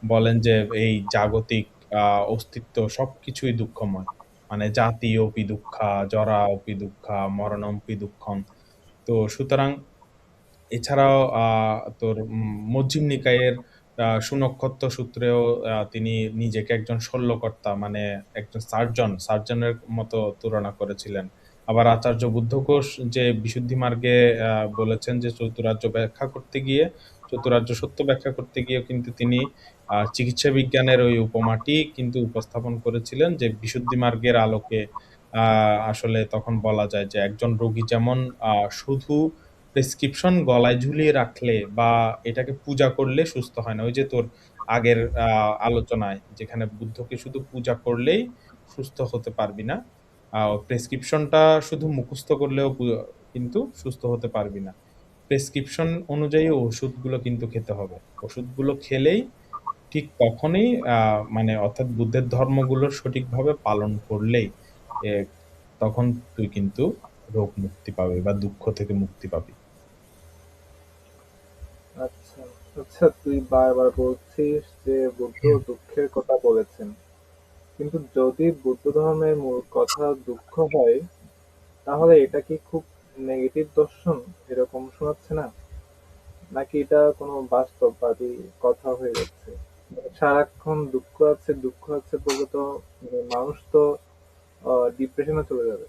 বলেন যে এই জাগতিক আ অস্তিত্ব সবকিছুই দুঃখময়। মানে জাতি অপি দুঃখা, জরা অপি দুঃখা, মরণমপি দুঃখম। তো সুতরাং এছাড়াও তোর মজ্ঝিম নিকায়ের সুনক্ষত্র সূত্রেও তিনি নিজেকে একজন শল্যকর্তা মানে একজন সার্জনের মতো তুলনা করেছিলেন। আবার আচার্য বুদ্ধঘোষ যে বিশুদ্ধি মার্গে বলেছেন যে চতুরার্য সত্য ব্যাখ্যা করতে গিয়েও কিন্তু তিনি চিকিৎসা বিজ্ঞানের ওই উপমাটি কিন্তু উপস্থাপন করেছিলেন যে বিশুদ্ধি মার্গের আলোকে আ আসলে তখন বলা যায় যে একজন রোগী যেমন শুধু প্রেসক্রিপশন গলায় ঝুলিয়ে রাখলে বা এটাকে পূজা করলে সুস্থ হয় না। ওই যে তোর আগের আলোচনায় যেখানে বুদ্ধকে শুধু পূজা করলেই সুস্থ হতে পারবি না। প্রেসক্রিপশনটা শুধু মুখস্থ করলেও কিন্তু সুস্থ হতে পারবি না। প্রেসক্রিপশন অনুযায়ী ওষুধগুলো কিন্তু খেতে হবে। ওষুধগুলো খেলেই ঠিক তখনই মানে অর্থাৎ বুদ্ধের ধর্মগুলো সঠিকভাবে পালন করলেই এ তখন তুই কিন্তু রোগ মুক্তি পাবি বা দুঃখ থেকে মুক্তি পাবি। আচ্ছা, আচ্ছা, তুই বারবার বলছিস যে বুদ্ধ দুঃখের কথা বলেছেন, কিন্তু যদি বুদ্ধ ধর্মের মূল কথা দুঃখ হয়, তাহলে এটা কি খুব নেগেটিভ দর্শন এরকম শোনাচ্ছে না? নাকি এটা কোনো বাস্তববাদী কথা হয়ে যাচ্ছে? মানে সারাক্ষণ দুঃখ আছে বলে তো মানে মানুষ তো ডিপ্রেশনে চলে যাবে।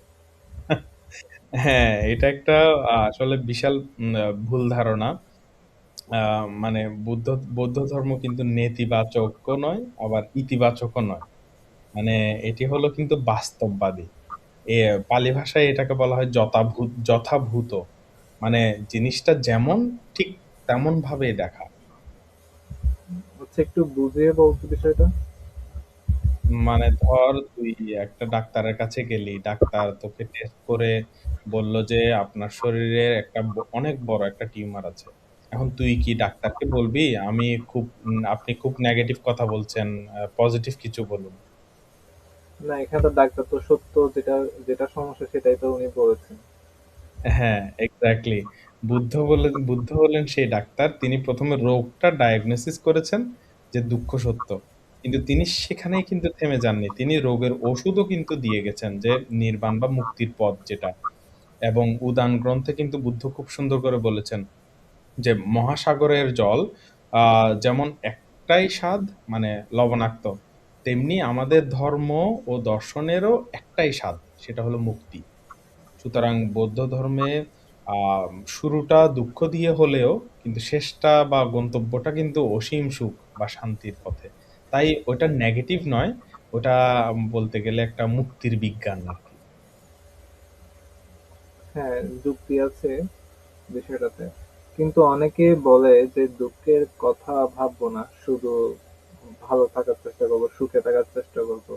হ্যাঁ, এটা একটা আসলে বিশাল ভুল ধারণা। আ মানে বৌদ্ধ ধর্ম কিন্তু নেতিবাচকও নয়, আবার ইতিবাচকও নয়। মানে এটি হলো কিন্তু বাস্তববাদী। পালি ভাষায় এটাকে বলা হয় যথাভূত। মানে জিনিসটা যেমন ঠিক তেমন ভাবেই দেখা। হচ্ছে একটু বুঝিয়ে বলতো বিষয়টা। মানে ধর তুই একটা ডাক্তারের কাছে গেলি, ডাক্তার তোকে টেস্ট করে বলল যে আপনার শরীরে একটা অনেক বড় একটা টিউমার আছে। এখন তুই কি ডাক্তারকে বলবি আপনি খুব নেগেটিভ কথা বলছেন, পজিটিভ কিছু বলুন। না, এখানে তো ডাক্তার তো সত্য যেটা যেটা সমস্যা সেটাই তো উনি বলেছেন। হ্যাঁ, এক্সাক্টলি। বুদ্ধ হলেন সেই ডাক্তার। তিনি ১ম এ রোগটা ডায়াগনোসিস করেছেন যে দুঃখ সত্য। কিন্তু তিনি সেখানেই কিন্তু থেমে যাননি। তিনি রোগের ওষুধও কিন্তু দিয়ে গেছেন যে নির্বাণ বা মুক্তির পথ যেটা। এবং উদান গ্রন্থে কিন্তু বুদ্ধ খুব সুন্দর করে বলেছেন যে মহাসাগরের জল আ যেমন একটাই স্বাদ মানে লবণাক্ত, তেমনি আমাদের ধর্ম ও দর্শনেরও একটাই স্বাদ, সেটা হলো মুক্তি। সুতরাং বৌদ্ধ ধর্মে আ শুরুটা দুঃখ দিয়ে হলেও কিন্তু শেষটা বা গন্তব্যটা কিন্তু অসীম সুখ বা শান্তির পথে। তাই ওইটা নেগেটিভ নয়, ওটা বলতে গেলে একটা মুক্তির বিজ্ঞান আর কি। হ্যাঁ, যুক্তি আছে বিষয়টাতে। কিন্তু অনেকে বলে যে দুঃখের কথা ভাববো না, শুধু ভালো থাকার চেষ্টা করবো, সুখে থাকার চেষ্টা করবো।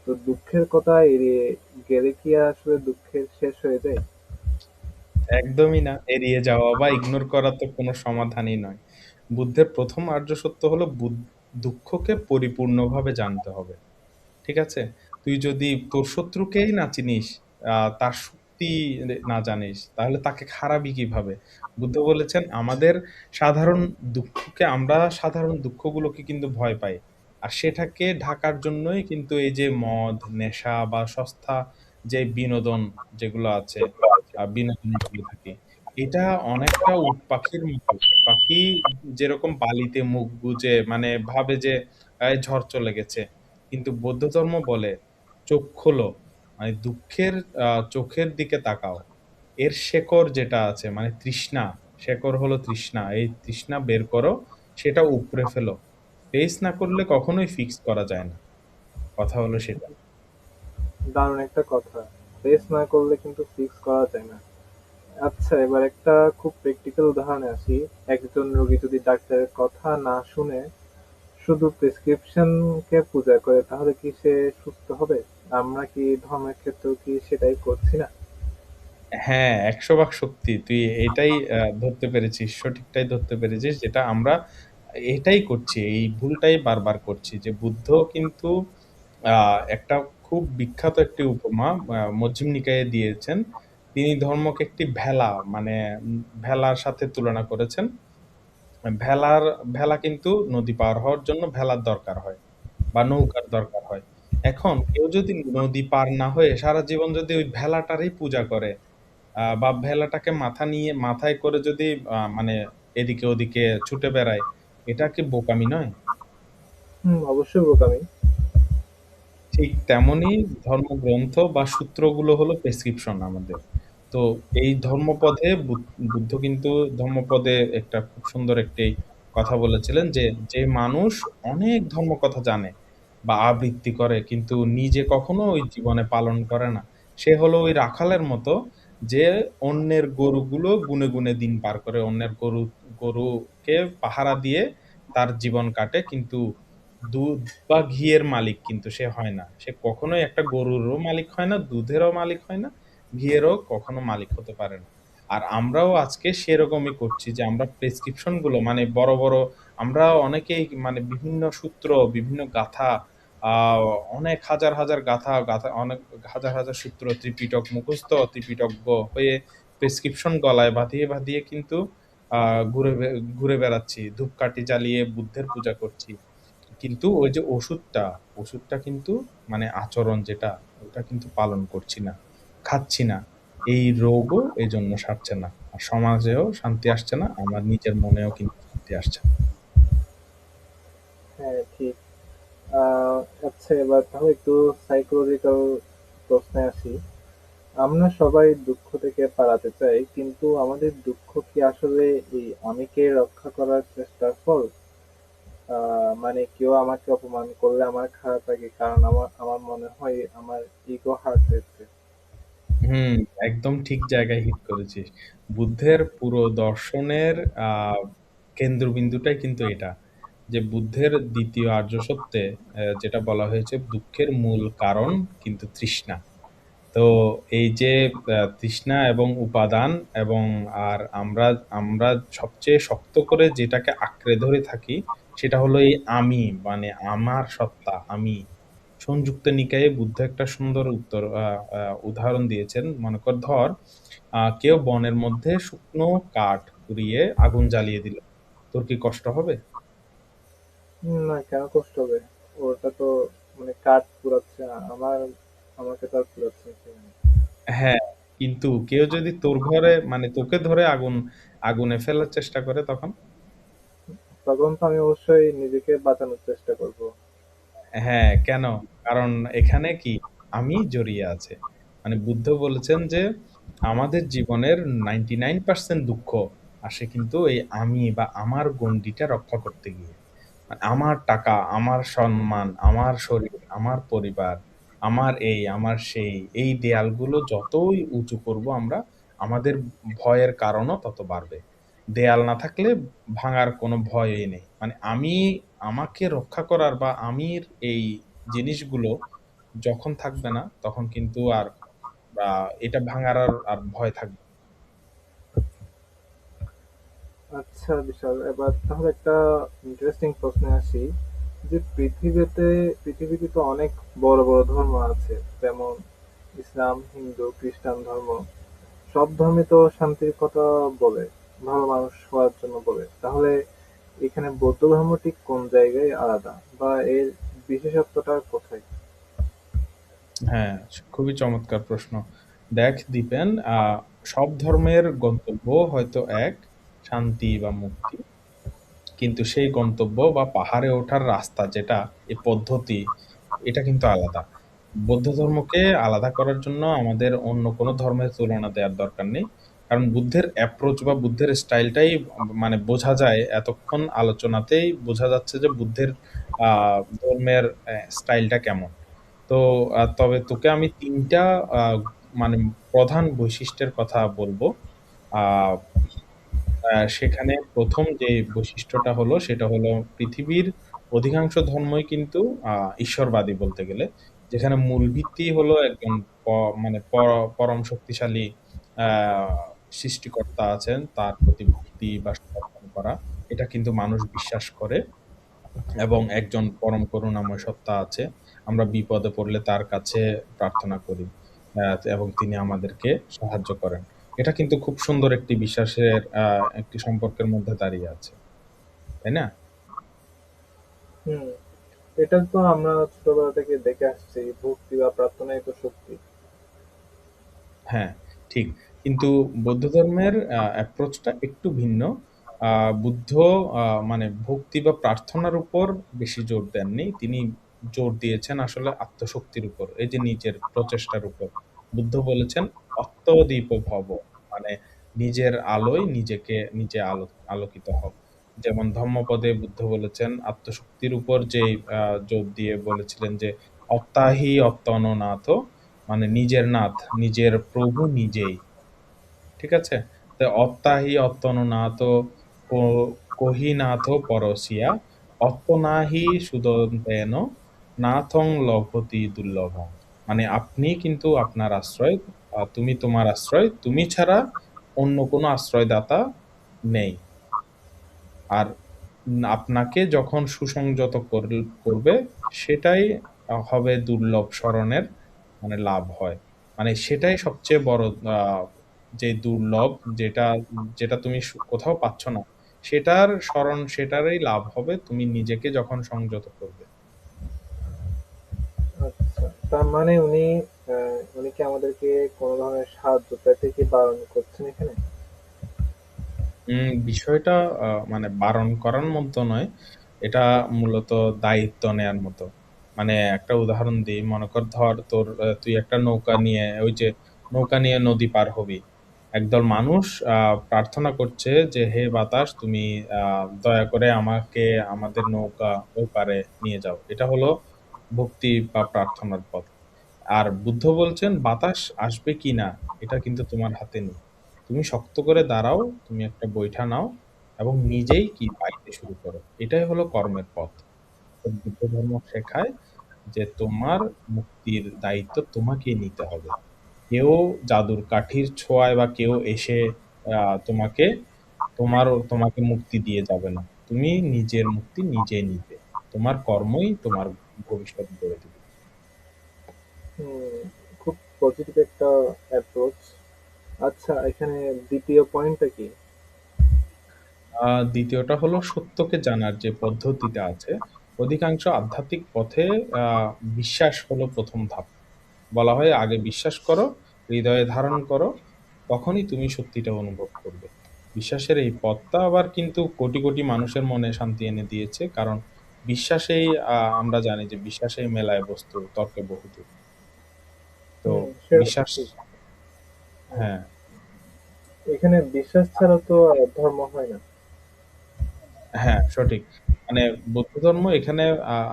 তো দুঃখের কথা এড়িয়ে গেলে কি আসলে দুঃখের শেষ হয়ে যায়? একদমই না, এড়িয়ে যাওয়া বা ইগনোর করা তো কোনো সমাধানই নয়। বুদ্ধের প্রথম আর্য সত্য হলো দুঃখকে পরিপূর্ণভাবে জানতে হবে। ঠিক আছে? তুই যদি তোর শত্রুকেই না চিনিস, তার শক্তি না জানিস, তাহলে তাকে খারাপই কিভাবে? বুদ্ধ বলেছেন আমাদের সাধারণ আমরা সাধারণ দুঃখগুলোকে কিন্তু ভয় পাই। আর সেটাকে ঢাকার জন্যই কিন্তু এই যে মদ, নেশা বা সস্তা যে বিনোদন যেগুলো আছে, বিনোদন বলে থাকি। এটা অনেকটা উট পাখির মতো। পাখি যেরকম বালিতে মুখ গুজে মানে ভাবে যে এই ঝড় চলে গেছে, কিন্তু বৌদ্ধ ধর্ম বলে চোখ খোলো, মানে দুঃখের চোখের দিকে তাকাও। এর শেকড় যেটা আছে মানে তৃষ্ণা, শেকড় হলো তৃষ্ণা, এই তৃষ্ণা বের করো, সেটা উপড়ে ফেলো। ফেস না করলে কখনোই ফিক্স করা যায় না। কথা হলো সেটা। দারুণ একটা কথা। ফেস না করলে কিন্তু ফিক্স করা যায় না। আচ্ছা, এবার একটা খুব প্র্যাকটিক্যাল উদাহরণে আসি। একজন রোগী যদি ডাক্তারের কথা না শুনে শুধু প্রেসক্রিপশনকে পূজা করে, তাহলে কি সে সুস্থ হবে? আমরা কি ধর্মের ক্ষেত্রেও কি সেটাই করছি না? হ্যাঁ, ১০০ ভাগ সত্যি। তুই এটাই ধরতে পেরেছিস, সঠিকটাই ধরতে পেরেছিস, যেটা আমরা এটাই করছি। এই ভুলটাই বারবার করছি যে বুদ্ধ কিন্তু আ একটা খুব বিখ্যাত একটি উপমা মজঝিম নিকায়ে দিয়েছেন। তিনি ধর্মকে একটি ভেলা মানে ভেলার সাথে তুলনা করেছেন। ভেলার ভেলা কিন্তু নদী পার হওয়ার জন্য ভেলার দরকার হয় বা নৌকার দরকার হয়। এখন কেউ যদি নদী পার না হয়ে সারা জীবন যদি ওই ভেলাটারই পূজা করে, বা ভেলাটাকে মাথায় করে যদি মানে এদিকে ওদিকে ছুটে বেড়ায়, এটা কি বোকামি নয়? হুম, অবশ্যই বোকামি। ঠিক তেমনই ধর্মগ্রন্থ বা সূত্রগুলো হলো প্রেসক্রিপশন আমাদের। তো এই ধর্মপদে বুদ্ধ কিন্তু ধর্মপদে একটা খুব সুন্দর একটি কথা বলেছিলেন যে, যে মানুষ অনেক ধর্মকথা জানে বা আবৃত্তি করে কিন্তু নিজে কখনো ওই জীবনে পালন করে না, সে হলো ওই রাখালের মতো যে অন্যের গরুগুলো গুনে, গুনে দিন পার করে। অন্যের গরুকে পাহারা দিয়ে তার জীবন কাটে, কিন্তু দুধ বা ঘিয়ের মালিক কিন্তু সে হয় না। সে কখনোই একটা গরুরও মালিক হয় না, দুধেরও মালিক হয় না, ঘিয়েরও কখনো মালিক হতে পারে না। আর আমরাও আজকে সেরকমই করছি যে আমরা প্রেসক্রিপশন গুলো মানে বড়, বড় আমরা অনেকেই মানে বিভিন্ন সূত্র, বিভিন্ন গাথা, আ অনেক হাজার, হাজার গাথা অনেক হাজার, হাজার সূত্র ত্রিপিটক মুখস্থ, ত্রিপিটজ্ঞ হয়ে প্রেসক্রিপশন গলায় বাঁধিয়ে, বাঁধিয়ে কিন্তু আ ঘুরে বেড়াচ্ছি। ধূপকাঠি জ্বালিয়ে বুদ্ধের পূজা করছি। কিন্তু ওই যে ওষুধটা কিন্তু মানে আচরণ যেটা, ওটা কিন্তু পালন করছি না, খাচ্ছি না। এই রোগও এজন্য সারছে না। আর সমাজেও শান্তি আসছে না, আমার নিজের মনেও কিন্তু শান্তি আসছে না। হ্যাঁ, ঠিক। আহ, আচ্ছা, এবার তাহলে একটু সাইকোলজিক্যাল প্রশ্নে আসি। আমরা সবাই দুঃখ থেকে পালাতে চাই, কিন্তু আমাদের দুঃখ কি আসলে এই আমিকে রক্ষা করার চেষ্টার ফল? মানে কেউ আমাকে অপমান করলে আমার খারাপ লাগে, কারণ আমার আমার মনে হয় আমার ইগো হার্ট হয়েছে। হুম, একদম ঠিক জায়গায় হিট করেছিস। বুদ্ধের পুরো দর্শনের আ কেন্দ্রবিন্দুটাই কিন্তু এটা। যে বুদ্ধের ২য় আর্য সত্যে যেটা বলা হয়েছে দুঃখের মূল কারণ কিন্তু তৃষ্ণা। তো এই যে তৃষ্ণা এবং উপাদান এবং আর আমরা আমরা সবচেয়ে শক্ত করে যেটাকে আঁকড়ে ধরে থাকি সেটা হলো এই আমি, মানে আমার সত্তা আমি। সংযুক্ত নিকায়ে বুদ্ধ একটা সুন্দর উদাহরণ দিয়েছেন। মনে কর ধর কেউ বনের মধ্যে শুকনো কাঠ পুড়িয়ে আগুন জ্বালিয়ে দিল। তোর কি কষ্ট হবে? না, কেন কষ্ট হবে? ওটা তো মানে কাঠ পুড়াচ্ছে, আমার আমাকে তো আর পুড়াচ্ছে না, তাই না? হ্যাঁ, কিন্তু কেউ যদি তোর ঘরে মানে তোকে ধরে আগুনে ফেলার চেষ্টা করে তখন? তখন তো আমি অবশ্যই নিজেকে বাঁচানোর চেষ্টা করব। হ্যাঁ, কেন? কারণ এখানে কি আমি জড়িয়ে আছে। মানে বুদ্ধ বলেছেন যে আমাদের জীবনের 99% দুঃখ আসে কিন্তু এই আমি বা আমার গণ্ডিটা রক্ষা করতে গিয়ে। আমার টাকা, আমার সম্মান, আমার শরীর, আমার পরিবার, আমার এই, আমার সেই, এই দেয়ালগুলো যতই উঁচু করব আমরা, আমাদের ভয়ের কারণও তত বাড়বে। দেয়াল না থাকলে ভাঙার কোনো ভয়ই নেই। মানে আমাকে রক্ষা করার বা আমির এই জিনিসগুলো যখন থাকবে না, তখন কিন্তু আর এটা ভাঙার আর ভয় থাকবে না। আচ্ছা বিশাল, এবার তাহলে একটা ইন্টারেস্টিং প্রশ্নে আসি, যে পৃথিবীতে তো অনেক বড় বড় ধর্ম আছে, যেমন ইসলাম, হিন্দু, খ্রিস্টান ধর্ম। সব ধর্মে তো শান্তির কথা বলে, ভালো মানুষ হওয়ার জন্য বলে। তাহলে এখানে বৌদ্ধ ধর্ম ঠিক কোন জায়গায় আলাদা, বা এর বিশেষত্বটা কোথায়? হ্যাঁ, খুবই চমৎকার প্রশ্ন। দেখ দীপেন, সব ধর্মের গন্তব্য হয়তো এক, শান্তি বা মুক্তি। কিন্তু সেই গন্তব্য বা পাহাড়ে ওঠার রাস্তা যেটা, এই পদ্ধতি, এটা কিন্তু আলাদা। বৌদ্ধ ধর্মকে আলাদা করার জন্য আমাদের অন্য কোনো ধর্মের তুলনা দেওয়ার দরকার নেই। কারণ বুদ্ধের অ্যাপ্রোচ বা বুদ্ধের স্টাইলটাই মানে বোঝা যায়, এতক্ষণ আলোচনাতেই বোঝা যাচ্ছে যে বুদ্ধের ধর্মের স্টাইলটা কেমন। তো তবে তোকে আমি ৩ টা মানে প্রধান বৈশিষ্ট্যের কথা বলবো। আ সেখানে ১ম যে বৈশিষ্ট্যটা হলো সেটা হলো পৃথিবীর অধিকাংশ ধর্মই কিন্তু ঈশ্বরবাদী বলতে গেলে। যেখানে মূল ভিত্তি হলো একজন প মানে পরম শক্তিশালী আ সৃষ্টিকর্তা আছেন, তার প্রতি ভক্তি বা সমর্পণ করা। এটা কিন্তু মানুষ বিশ্বাস করে। এবং একজন পরম করুণাময় সত্তা আছে। আমরা বিপদে পড়লে তার কাছে প্রার্থনা করি। এবং তিনি আমাদেরকে সাহায্য করেন। এটা কিন্তু খুব সুন্দর একটি বিশ্বাসের একটি সম্পর্কের মধ্যে দাঁড়িয়ে আছে। তাই না? হুম, এটা তো আমরা ছোটবেলা থেকে দেখে আসছি, ভক্তি বা প্রার্থনাই তো শক্তি। হ্যাঁ, ঠিক। কিন্তু বৌদ্ধ ধর্মের অ্যাপ্রোচটা একটু ভিন্ন। বুদ্ধ মানে ভক্তি বা প্রার্থনার উপর বেশি জোর দেননি। তিনি জোর দিয়েছেন আসলে আত্মশক্তির উপর। এই যে নিজের প্রচেষ্টার উপর। বুদ্ধ বলেছেন, "অত্তদীপ ভব।" মানে নিজের আলোয় নিজে আলোকিত হও। যেমন ধম্মপদে বুদ্ধ বলেছেন, আত্মশক্তির উপর যেই জোর দিয়ে বলেছিলেন যে, "অত্তাহি অত্তনোনাথ।" মানে নিজের নাথ, নিজের প্রভু নিজেই। ঠিক আছে? তো অত্তাহি অত্তনুনাথ কহিনাথ পরশিয়া অত্তনাহি সুদন্তেন নাথং লভতে দুর্লভম। মানে আপনি কিন্তু আপনার আশ্রয়, তুমি তোমার আশ্রয়, তুমি ছাড়া অন্য কোনো আশ্রয়দাতা নেই। আর আপনাকে যখন সুসংযত করবে, সেটাই হবে দুর্লভ শরণের মানে লাভ হয়। মানে সেটাই সবচেয়ে বড় আ যে দুর্লভ, যেটা যেটা তুমি কোথাও পাচ্ছ না। সেটারই লাভ হবে তুমি নিজেকে যখন সংযত করবে। আচ্ছা, তার মানে উনি কি আমাদেরকে কোনো ধরনের সাহায্য পেতে কি বারণ করছেন এখানে? বিষয়টা মানে বারণ করার মতো নয়। এটা মূলত দায়িত্ব নেয়ার মতো। মানে একটা উদাহরণ দিই। মনে কর ধর তুই একটা নৌকা নিয়ে ওই যে নৌকা নিয়ে নদী পার হবি। একদল মানুষ আ প্রার্থনা করছে যে, "হে বাতাস তুমি দয়া করে আমাকে আমাদের নৌকা ওই পারে নিয়ে যাও।" এটা হলো ভক্তি বা প্রার্থনার পথ। আর বুদ্ধ বলছেন, "বাতাস আসবে কিনা এটা কিন্তু তোমার হাতে নেই। তুমি শক্ত করে দাঁড়াও, তুমি একটা বৈঠা নাও এবং নিজেই কি বাইতে শুরু করো।" এটাই হলো কর্মের পথ। তো বুদ্ধ ধর্ম শেখায় যে তোমার মুক্তির দায়িত্ব তোমাকেই নিতে হবে। কেউ জাদুর কাঠির ছোঁয়ায় বা কেউ এসে তোমাকে তোমাকে মুক্তি দিয়ে যাবে না। তুমি নিজের মুক্তি নিজে নিবে। তোমার কর্মই তোমার ভবিষ্যৎ গড়ে দিবে। হুম, খুব পজিটিভ একটা অ্যাপ্রোচ। আচ্ছা, এখানে দ্বিতীয় পয়েন্টটা কি? ২য় হলো সত্যকে জানার যে পদ্ধতিটা আছে, অধিকাংশ আধ্যাত্মিক পথে আ বিশ্বাস হলো ১ম ধাপ। বলা হয় আগে বিশ্বাস করো, হৃদয়ে ধারণ করো, তখনই তুমি সত্যিটা অনুভব করবে। বিশ্বাসের এই পথটা আবার কিন্তু কোটি, কোটি মানুষের মনে শান্তি এনে দিয়েছে। কারণ বিশ্বাসেই আমরা জানি যে বিশ্বাসেই মেলায় বস্তু, তর্কে বহুদূর। তো সেটা তো বিশ্বাস, ঠিক। হুম, হ্যাঁ। এখানে বিশ্বাস ছাড়া তো ধর্ম হয় না। হ্যাঁ, সঠিক। মানে বৌদ্ধ ধর্ম এখানে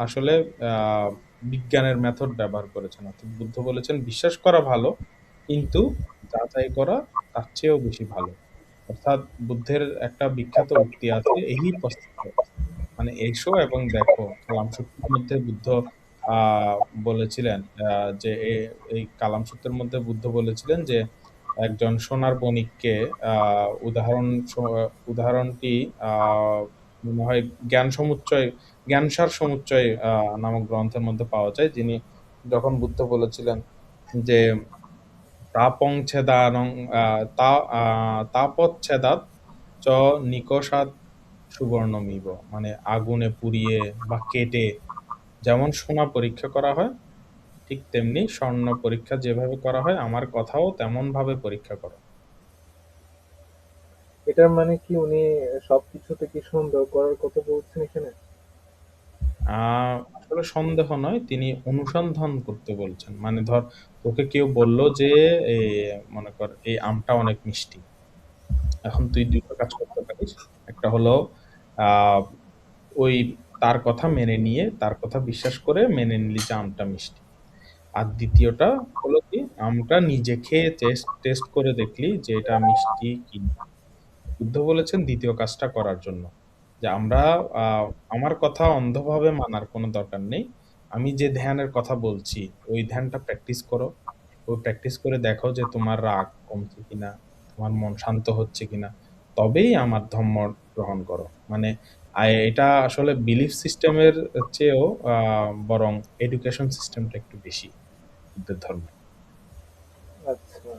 আসলে আহ, বিজ্ঞানের মেথড ব্যবহার করেছেন। অর্থাৎ বুদ্ধ বলেছেন বিশ্বাস করা ভালো, কিন্তু যাচাই করা তার চেয়েও বেশি ভালো। অর্থাৎ বুদ্ধের একটা বিখ্যাত উক্তি আছে, এই পশ্চিম, মানে এসো এবং দেখো। কালাম সূত্রের মধ্যে বুদ্ধ আহ বলেছিলেন যে এই কালাম সূত্রের মধ্যে বুদ্ধ বলেছিলেন যে একজন সোনার বণিককে উদাহরণটি মনে হয় জ্ঞান সমুচ্চয়, জ্ঞানসার সমুচ্চয় নামক গ্রন্থের মধ্যে পাওয়া যায়, যিনি যখন বুদ্ধ বলেছিলেন যে তাপং ছেদানং তাপচ্ছেদাত চ নিকষাৎ সুবর্ণমিব, মানে আগুনে পুড়িয়ে বা কেটে যেমন সোনা পরীক্ষা করা হয়, ঠিক তেমনি স্বর্ণ পরীক্ষা যেভাবে করা হয় আমার কথাও তেমন ভাবে পরীক্ষা করো। এটার মানে কি উনি সবকিছুতে কি সন্দেহ করার কথা বলছেন এখানে? আসলে সন্দেহ নয়, তিনি অনুসন্ধান করতে বলছেন। মানে ধর, তোকে কেউ বলল যে এই, মনে কর এই আমটা অনেক মিষ্টি, এখন তুই দুটো কাজ করতে পারিস। একটা হলো আহ ওই তার কথা মেনে নিয়ে, তার কথা বিশ্বাস করে মেনে নিলি যে আমটা মিষ্টি। আর দ্বিতীয়টা হলো কি, আমটা নিজে খেয়ে টেস্ট টেস্ট করে দেখলি যে এটা মিষ্টি কি না। বুদ্ধ বলেছেন দ্বিতীয় কাজটা করার জন্য, যে আমরা আমার কথা অন্ধভাবে মানার কোনো দরকার নেই। আমি যে ধ্যানের কথা বলছি ওই ধ্যানটা প্র্যাকটিস করো। ওই প্র্যাকটিস করে দেখো যে তোমার রাগ কমছে কিনা, তোমার মন শান্ত হচ্ছে কিনা, তবেই আমার ধর্ম গ্রহণ করো। মানে এটা আসলে বিলিফ সিস্টেমের চেয়েও বরং এডুকেশন সিস্টেমটা একটু বেশি বুদ্ধের ধর্মে। আচ্ছা,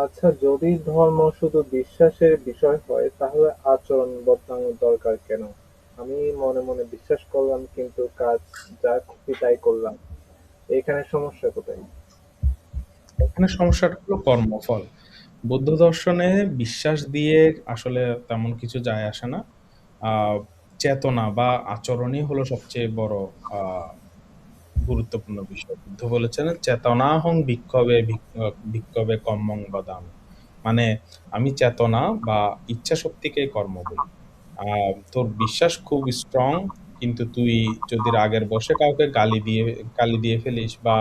আচ্ছা, যদি ধর্ম শুধু বিশ্বাসের বিষয় হয় তাহলে আচরণ বদলানোর দরকার কেন? আমি মনে মনে বিশ্বাস করলাম কিন্তু কাজ যা খুশি তাই করলাম, এখানে সমস্যা কোথায়? এখানে সমস্যাটা হলো কর্মফল। বৌদ্ধ দর্শনে বিশ্বাস দিয়ে আসলে তেমন কিছু যায় আসে না। আহ চেতনা বা আচরণই হলো সবচেয়ে বড় আহ গুরুত্বপূর্ণ বিষয়। বুদ্ধ বলেছেন চেতনাহং বিক্ষোভে বিক্ষোভে কম্মং বদামি, মানে আমি চেতনা বা ইচ্ছা শক্তিকে কর্ম বলি। তোর বিশ্বাস খুব স্ট্রং, কিন্তু তুই যদি রাগের বশে কাউকে গালি দিয়ে ফেলিস, বা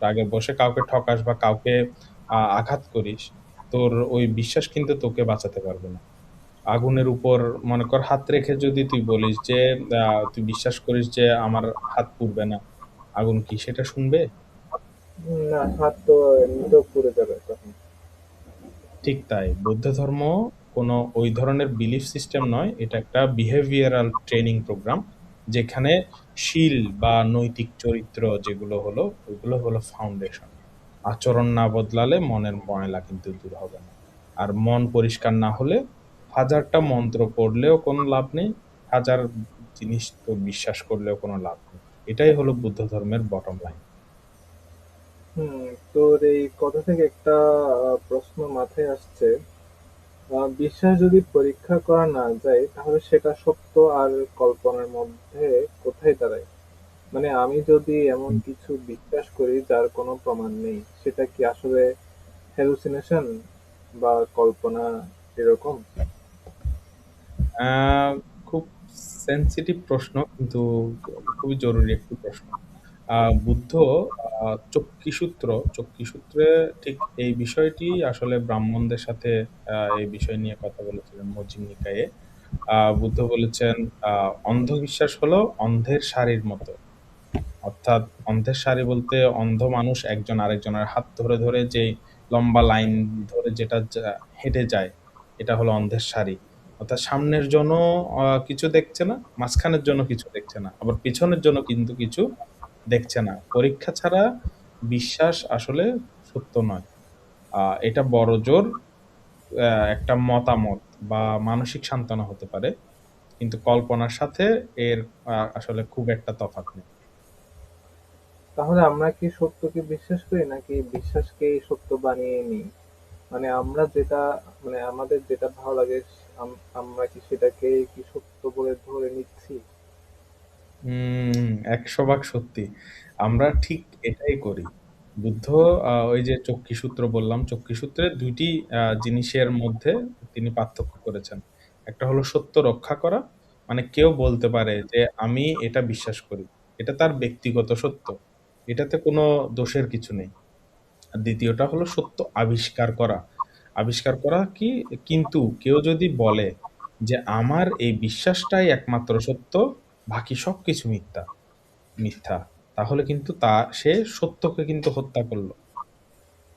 রাগের বশে কাউকে ঠকাস, বা কাউকে আঘাত করিস, তোর ওই বিশ্বাস কিন্তু তোকে বাঁচাতে পারবে না। আগুনের উপর মনে কর হাত রেখে যদি তুই বলিস যে তুই বিশ্বাস করিস যে আমার হাত পুড়বে না, আগুন কি সেটা শুনবে? না, হাত তো এমনিতেও পুড়ে যাবে তখন। ঠিক তাই, বৌদ্ধ ধর্ম কোনো ওই ধরনের বিলিফ সিস্টেম নয়, এটা একটা বিহেভিয়ারাল ট্রেনিং প্রোগ্রাম, যেখানে শীল বা নৈতিক চরিত্র যেগুলো হলো ওইগুলো হলো ফাউন্ডেশন। আচরণ না বদলালে মনের ময়লা কিন্তু দূর হবে না। আর মন পরিষ্কার না হলে হাজারটা মন্ত্র পড়লেও কোনো লাভ নেই, হাজার জিনিস তো বিশ্বাস করলেও কোনো লাভ নেই। এটাই হলো বুদ্ধ ধর্মের বটম লাইন। হুম, তোর এই কথা থেকে একটা প্রশ্ন মাথায় আসছে। বিশ্বাস যদি পরীক্ষা করা না যায় তাহলে সেটা সত্য আর কল্পনার মধ্যে কোথায় দাঁড়ায়? মানে আমি যদি এমন কিছু বিশ্বাস করি যার কোনো প্রমাণ নেই, সেটা কি আসলে হ্যালুসিনেশন বা কল্পনা এরকম? আহ খুব সেনসিটিভ প্রশ্ন, কিন্তু খুবই জরুরি একটি প্রশ্ন। বুদ্ধ চক্কিসূত্র, চক্কিসূত্রে ঠিক এই বিষয়টি আসলে ব্রাহ্মণদের সাথে এই বিষয় নিয়ে কথা বলেছিলেন মজ্জিম নিকায়ে। বুদ্ধ বলেছেন অন্ধবিশ্বাস হলো অন্ধের শাড়ির মতো। অর্থাৎ অন্ধের সারি বলতে অন্ধ মানুষ একজন আরেকজনের হাত ধরে ধরে যে লম্বা লাইন ধরে যেটা হেঁটে যায়, এটা হলো অন্ধের সারি। অর্থাৎ সামনের জন্য কিছু দেখছে না, মাঝখানের জন্য কিছু দেখছে না, আবার পিছনের জন্য কিন্তু কিছু দেখছে না। পরীক্ষা ছাড়া বিশ্বাস আসলে সত্য নয়। এটা বড় জোর একটা মতামত বা মানসিক সান্ত্বনা হতে পারে, কিন্তু কল্পনার সাথে এর আসলে খুব একটা তফাৎ নেই। তাহলে আমরা কি সত্যকে বিশ্বাস করি নাকি বিশ্বাসকে সত্য বানিয়ে নিই? মানে আমরা যেটা, মানে আমাদের যেটা ভালো লাগে আমরা কি সেটাকে কি সত্য বলে ধরে নিচ্ছি? ১০০ ভাগ সত্যি। আমরা ঠিক এটাই করি। বুদ্ধ ওই যে চক্কিসূত্র বললাম, চক্কিসূত্রে ২ টি জিনিসের মধ্যে তিনি পার্থক্য করেছেন। একটা হলো সত্য রক্ষা করা, মানে কেউ বলতে পারে যে আমি এটা বিশ্বাস করি। এটা তার ব্যক্তিগত সত্য। এটাতে কোনো দোষের কিছু নেই। আর দ্বিতীয়টা হলো সত্য আবিষ্কার করা। আবিষ্কার করা কি, কিন্তু কেউ যদি বলে যে আমার এই বিশ্বাসটাই একমাত্র সত্য, বাকি সবকিছু মিথ্যা, তাহলে কিন্তু সে সত্যকে কিন্তু হত্যা করল।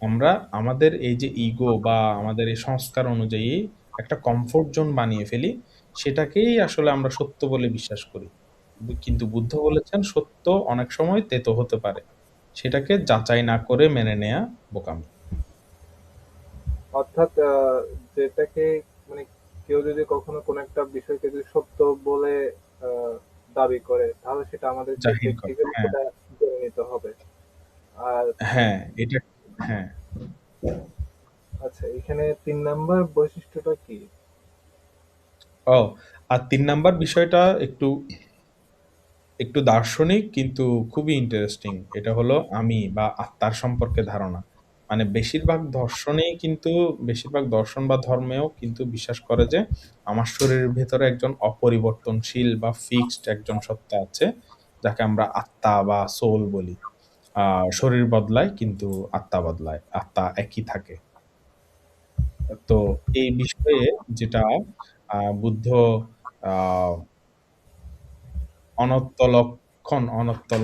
আমরা আমাদের এই যে ইগো বা আমাদের এই সংস্কার অনুযায়ী একটা কমফোর্ট জোন বানিয়ে ফেলি, সেটাকেই আসলে আমরা সত্য বলে বিশ্বাস করি। কিন্তু বুদ্ধ বলেছেন সত্য অনেক সময় তেতো হতে পারে। সেটাকে যাচাই না করে মেনে নেয়া বোকামি। অর্থাৎ যেটাকে মানে কেউ যদি কখনো কোনো একটা বিষয়কে যদি সত্য বলে আহ, দাবি করে, তাহলে সেটা আমাদেরকে জাহির করে। প্র্যাকটিক্যালি হ্যাঁ, সেটা জেনে নিতে হবে। আর হ্যাঁ, এটা হ্যাঁ। আচ্ছা, এখানে ৩ নাম্বার বৈশিষ্ট্যটা কি? ও, আর ৩ নাম্বার বিষয়টা একটু একটু দার্শনিক কিন্তু খুবই ইন্টারেস্টিং। এটা হলো আমি বা আত্মার সম্পর্কে ধারণা। মানে বেশিরভাগ দর্শন বা ধর্মেও কিন্তু বিশ্বাস করে যে আমার শরীরের ভেতরে একজন অপরিবর্তনশীল বা ফিক্সড একজন সত্তা আছে, যাকে আমরা আত্মা বা সোল বলি। শরীর বদলায় কিন্তু আত্মা বদলায়। আত্মা একই থাকে। তো এই বিষয়ে যেটা বুদ্ধ আ অনত্ত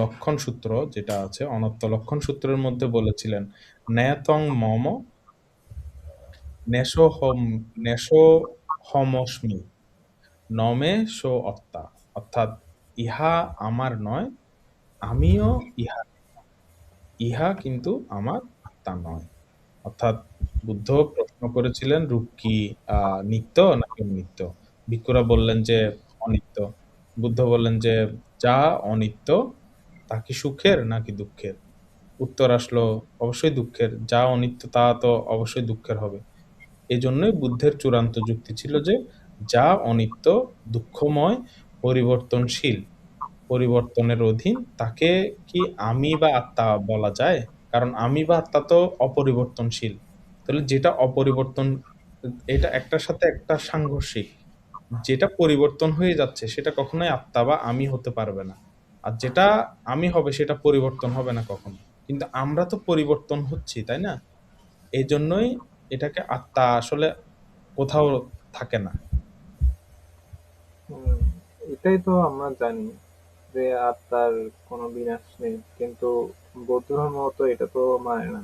লক্ষণ সূত্র যেটা আছে, অনত্ত লক্ষণ সূত্রের মধ্যে বলেছিলেন, ন্যায়তং মম নেষোহম নেষোহমস্মি নমে সো অত্তা। অর্থাৎ ইহা আমার নয়, আমিও ইহা ইহা কিন্তু আমার আত্মা নয়। অর্থাৎ বুদ্ধ প্রশ্ন করেছিলেন রূপ কি নিত্য নাকি অনিত্য? ভিক্ষুরা বললেন যে অনিত্য। বুদ্ধ বললেন যে যা অনিত্য তা কি সুখের নাকি দুঃখের? উত্তর আসলো অবশ্যই দুঃখের। যা অনিত্য তা তো অবশ্যই দুঃখের হবে। এজন্যই বুদ্ধের চূড়ান্ত যুক্তি ছিল যে যা অনিত্য, দুঃখময়, পরিবর্তনশীল, পরিবর্তনের অধীন, তাকে কি আমি বা আত্মা বলা যায়? কারণ আমি বা আত্মা তো অপরিবর্তনশীল। তাহলে যেটা অপরিবর্তন, এটা একটার সাথে একটা সাংঘর্ষিক। যেটা পরিবর্তন হয়ে যাচ্ছে সেটা কখনোই আত্মা বা আমি হতে পারবে না। আর যেটা আমি হবে সেটা পরিবর্তন হবে না কখনো। কিন্তু আমরা তো পরিবর্তন হচ্ছি, তাই না? এজন্যই এটাকে আত্মা আসলে কোথাও থাকে না। হুম, এটাই তো আমরা জানি যে আত্মার কোনো বিনাশ নেই, কিন্তু বৌদ্ধ ধর্ম তো এটা তো মানে না।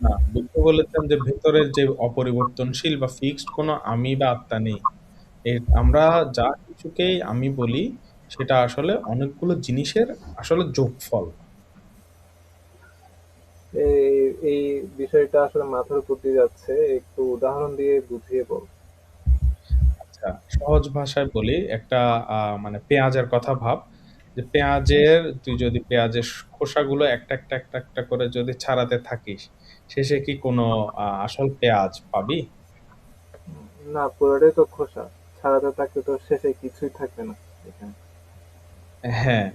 না, বুদ্ধ বলেছেন যে ভেতরের যে অপরিবর্তনশীল বা ফিক্সড কোনো আমি বা আত্মা নেই। আমরা যা কিছুকেই আমি বলি সেটা আসলে অনেকগুলো জিনিসের আসলে যোগফল। এই এই বিষয়টা আসলে মাথার উপর দিয়ে যাচ্ছে, একটু উদাহরণ দিয়ে বুঝিয়ে বল। আচ্ছা, সহজ ভাষায় বলি, একটা মানে পেঁয়াজের কথা ভাব। যে তুই যদি পেঁয়াজের খোসাগুলো একটা করে যদি ছাড়াতে থাকিস, শেষে কি কোনো আসল পেঁয়াজ পাবি? না, পুরোটাই তো খোসা। ছাড়াতে থাকলে তো শেষে কিছুই থাকবে না এখানে। হ্যাঁ,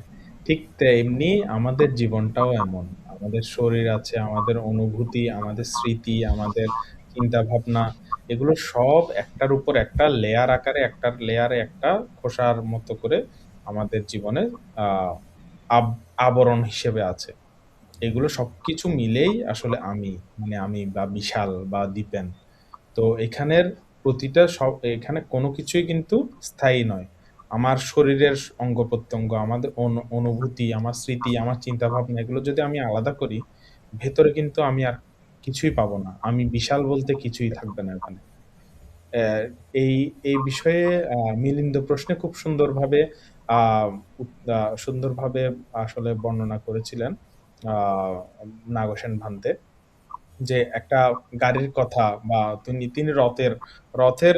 ঠিক তেমনি আমাদের জীবনটাও এমন। আমাদের শরীর আছে, আমাদের অনুভূতি, আমাদের স্মৃতি, আমাদের চিন্তাভাবনা, এগুলো সব একটার উপর একটা লেয়ার আকারে, একটার লেয়ারে একটা খোসার মতো করে আমাদের জীবনের আ আব আবরণ হিসেবে আছে। এগুলো সবকিছু মিলেই আসলে আমি, মানে আমি বা বিশাল বা দীপেন। তো এখানে কোনো কিছুই কিন্তু স্থায়ী নয়। আমার শরীরের অঙ্গ-প্রত্যঙ্গ, আমাদের অনুভূতি, আমার স্মৃতি, আমার চিন্তাভাবনা, এগুলো যদি আমি আলাদা করি, ভেতরে কিন্তু আমি আর কিছুই পাবো না। আমি বিশাল বলতে কিছুই থাকবে না ওখানে। অ্যা এই এই বিষয়ে মিলিন্দ প্রশ্নে খুব সুন্দরভাবে আ উত আ সুন্দরভাবে আসলে বর্ণনা করেছিলেন আ নাগসেন ভান্তে। যে একটা গাড়ির কথা, বা তিনি রথের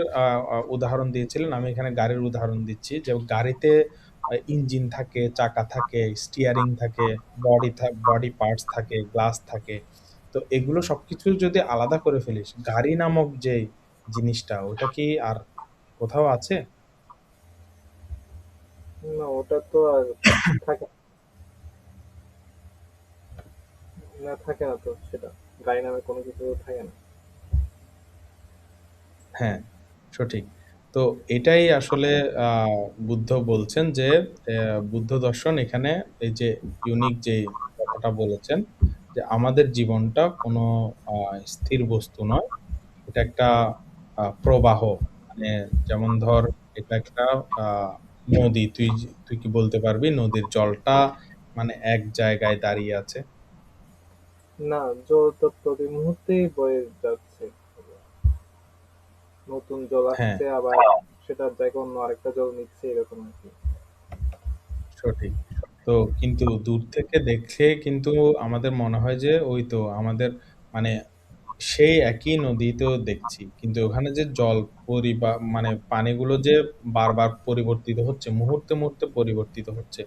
উদাহরণ দিয়েছিলেন। আমি এখানে গাড়ির উদাহরণ দিচ্ছি। যে গাড়িতে ইঞ্জিন থাকে, চাকা থাকে, স্টিয়ারিং থাকে, বডি পার্টস থাকে, গ্লাস থাকে। তো এগুলো সবকিছু যদি আলাদা করে ফেলিস, গাড়ি নামক যে জিনিসটা ওটা কি আর কোথাও আছে? না, ওটা তো আর থাকে না, থাকে না তো সেটা। গাড়ি নামে কোনো কিছু থাকে না। হ্যাঁ, সঠিক। তো তো এটাই আসলে বুদ্ধ বলছেন যে বুদ্ধ দর্শন এখানে এই যে ইউনিক যে কথাটা বলেছেন যে আমাদের জীবনটা কোনো স্থির বস্তু নয়, এটা একটা প্রবাহ। মানে যেমন ধর এটা একটা আহ, নদী, তুই কি বলতে পারবি নদীর জলটা মানে এক জায়গায় দাঁড়িয়ে আছে? না, জল তো প্রতি মুহূর্তেই বয়ে যাচ্ছে। নতুন জল হ্যাঁ, আসছে, আবার সেটার জায়গায় অন্য আরেকটা জল নিচ্ছে, এরকম আর কি। সঠিক। তো কিন্তু দূর থেকে দেখলে কিন্তু আমাদের মনে হয় যে ওই তো আমাদের মানে সেই একই নদীতেও দেখছি, কিন্তু ওখানে যে জল মানে পানিগুলো যে বারবার পরিবর্তিত হচ্ছে, মুহূর্তে মুহূর্তে পরিবর্তিত হচ্ছে,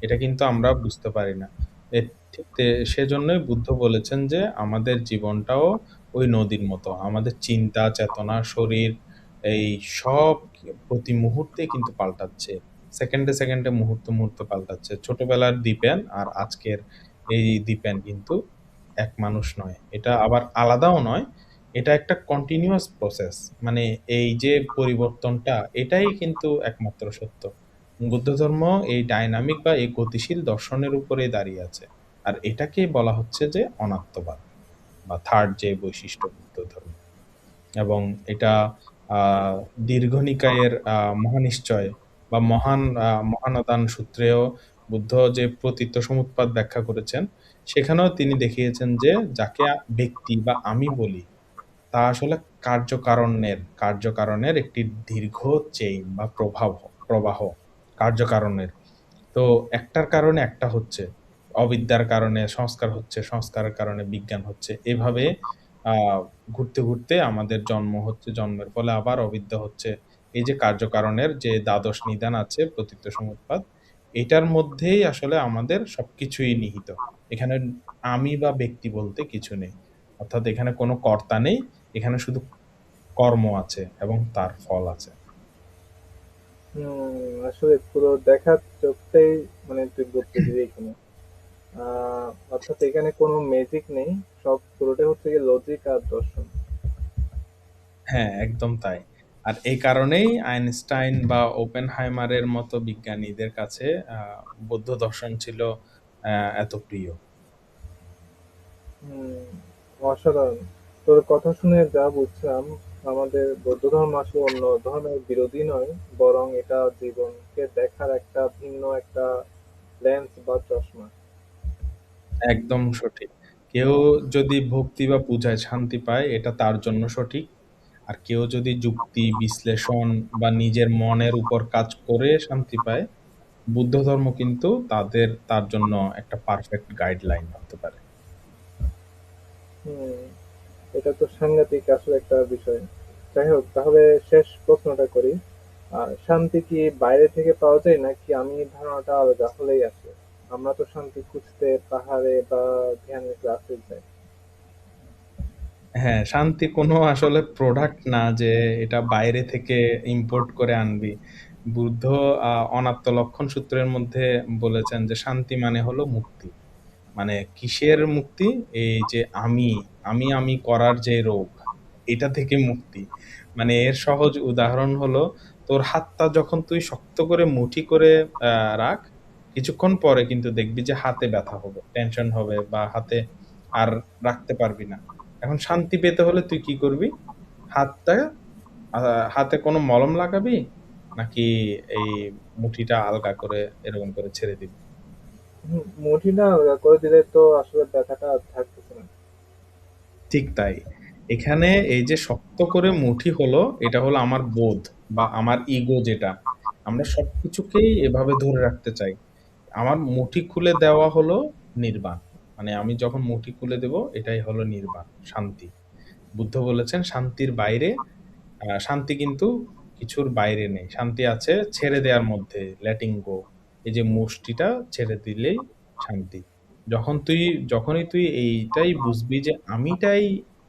এটা কিন্তু আমরা বুঝতে পারি না। ঠিক সেজন্যই বুদ্ধ বলেছেন যে আমাদের জীবনটাও ওই নদীর মতো, আমাদের চিন্তা চেতনা শরীর এই সব প্রতি মুহূর্তে কিন্তু পাল্টাচ্ছে, সেকেন্ডে সেকেন্ডে মুহূর্তে মুহূর্তে পাল্টাচ্ছে। ছোটবেলার দীপেন আর আজকের এই দীপেন কিন্তু এক মানুষ নয়, এটা আবার আলাদাও নয়, এটা একটা কন্টিনিউয়াস প্রসেস। মানে এই যে পরিবর্তনটা, এটাই কিন্তু একমাত্র সত্য। বুদ্ধ ধর্ম এই ডাইনামিক বা এই গতিশীল দর্শনের উপরে দাঁড়িয়ে আছে, আর এটাকেই বলা হচ্ছে যে অনাত্মবাদ বা থার্ড যে বৈশিষ্ট্য বুদ্ধ ধর্ম। এবং এটা আহ দীর্ঘনিকায়ের মহানিশ্চয় বা মহানদান সূত্রেও বুদ্ধ যে প্রতীত্য সমুৎপাদ ব্যাখ্যা করেছেন, সেখানেও তিনি দেখিয়েছেন যে যাকে ব্যক্তি বা আমি বলি, তা আসলে কার্যকারণের একটি দীর্ঘ চেইন বা প্রবাহ কার্যকারণের। তো একটার কারণে একটা হচ্ছে, অবিদ্যার কারণে সংস্কার হচ্ছে, সংস্কারের কারণে বিজ্ঞান হচ্ছে, এভাবে আহ ঘুরতে ঘুরতে আমাদের জন্ম হচ্ছে, জন্মের ফলে আবার অবিদ্যা হচ্ছে। এই যে কার্যকারণের যে দ্বাদশ নিদান আছে প্রতীত্য সমুৎপাদ, এটার মধ্যেই আসলে আমাদের সবকিছুই নিহিত। এখানে আমি বা ব্যক্তি বলতে কিছু নেই, অর্থাৎ এখানে কোনো কর্তা নেই, এখানে শুধু কর্ম আছে এবং তার ফল আছে। আসলে পুরো দেখার চোখটাই, মানে তুই বলতেছিস এখানে। অর্থাৎ এখানে কোনো ম্যাজিক নেই, সব পুরোটাই হচ্ছে গিয়ে লজিক আর দর্শন। হ্যাঁ, একদম তাই। আর এই কারণেই আইনস্টাইন বা ওপেনহাইমারের মতো বিজ্ঞানীদের কাছে বৌদ্ধ দর্শন ছিল এত প্রিয়। হুম, অসাধারণ। তোর কথা শুনে যা বুঝলাম, আমাদের বৌদ্ধ ধর্ম আসলে অন্য ধর্মের বিরোধী নয়, বরং এটা জীবনকে দেখার একটা ভিন্ন একটা লেন্স বা চশমা। একদম সঠিক। কেউ যদি ভক্তি বা পূজায় শান্তি পায়, এটা তার জন্য সঠিক। আর কেউ যদি যুক্তি বিশ্লেষণ বা নিজের মনের উপর কাজ করে শান্তি পায়, বুদ্ধ ধর্ম কিন্তু তার জন্য একটা পারফেক্ট গাইডলাইন হতে পারে। হুম, এটা তো সাংঘাতিক আসলে একটা বিষয়। যাই হোক, তাহলে শেষ প্রশ্নটা করি। শান্তি কি বাইরে থেকে পাওয়া যায়, নাকি আমি ধারণাটা আলাদা হলেই আসে? আমরা তো শান্তি খুঁজতে পাহাড়ে বা ধ্যানের ক্লাসে যাই। হ্যাঁ, শান্তি কোনো আসলে প্রোডাক্ট না যে এটা বাইরে থেকে ইম্পোর্ট করে আনবি। বুদ্ধ অনাত্ম লক্ষণ সূত্রের মধ্যে বলেছেন যে শান্তি মানে হলো মুক্তি। মানে কিসের মুক্তি? এই যে আমি করার যে রোগ, এটা থেকে মুক্তি। মানে এর সহজ উদাহরণ হলো, তোর হাতটা যখন তুই শক্ত করে মুঠি করে রাখ, কিছুক্ষণ পরে কিন্তু দেখবি যে হাতে ব্যথা হবে, টেনশন হবে, বা হাতে আর রাখতে পারবি না। এখন শান্তি পেতে হলে তুই কি করবি? হাতটা হাতে কোনো মলম লাগাবি, নাকি এই মুঠিটা আলগা করে এরকম করে ছেড়ে দিবি? মুঠিটা আলগা করে দিলে তো আসলে ব্যথাটা আর থাকতেছে না। ঠিক তাই। এখানে এই যে শক্ত করে মুঠি হলো, এটা হলো আমার বোধ বা আমার ইগো, যেটা আমরা সবকিছুকেই এভাবে ধরে রাখতে চাই। আমার মুঠি খুলে দেওয়া হলো নির্বাণ। মানে আমি যখন মুঠি খুলে দেব, এটাই হলো নির্বাণ, শান্তি। বুদ্ধ বলেছেন শান্তির বাইরে, শান্তি কিন্তু কিছুর বাইরে নেই, শান্তি আছে ছেড়ে দেওয়ার মধ্যে, লেটিং গো। এই যে মুষ্টিটা ছেড়ে দিলেই শান্তি। যখন তুই যখনই তুই এইটাই বুঝবি যে আমিটাই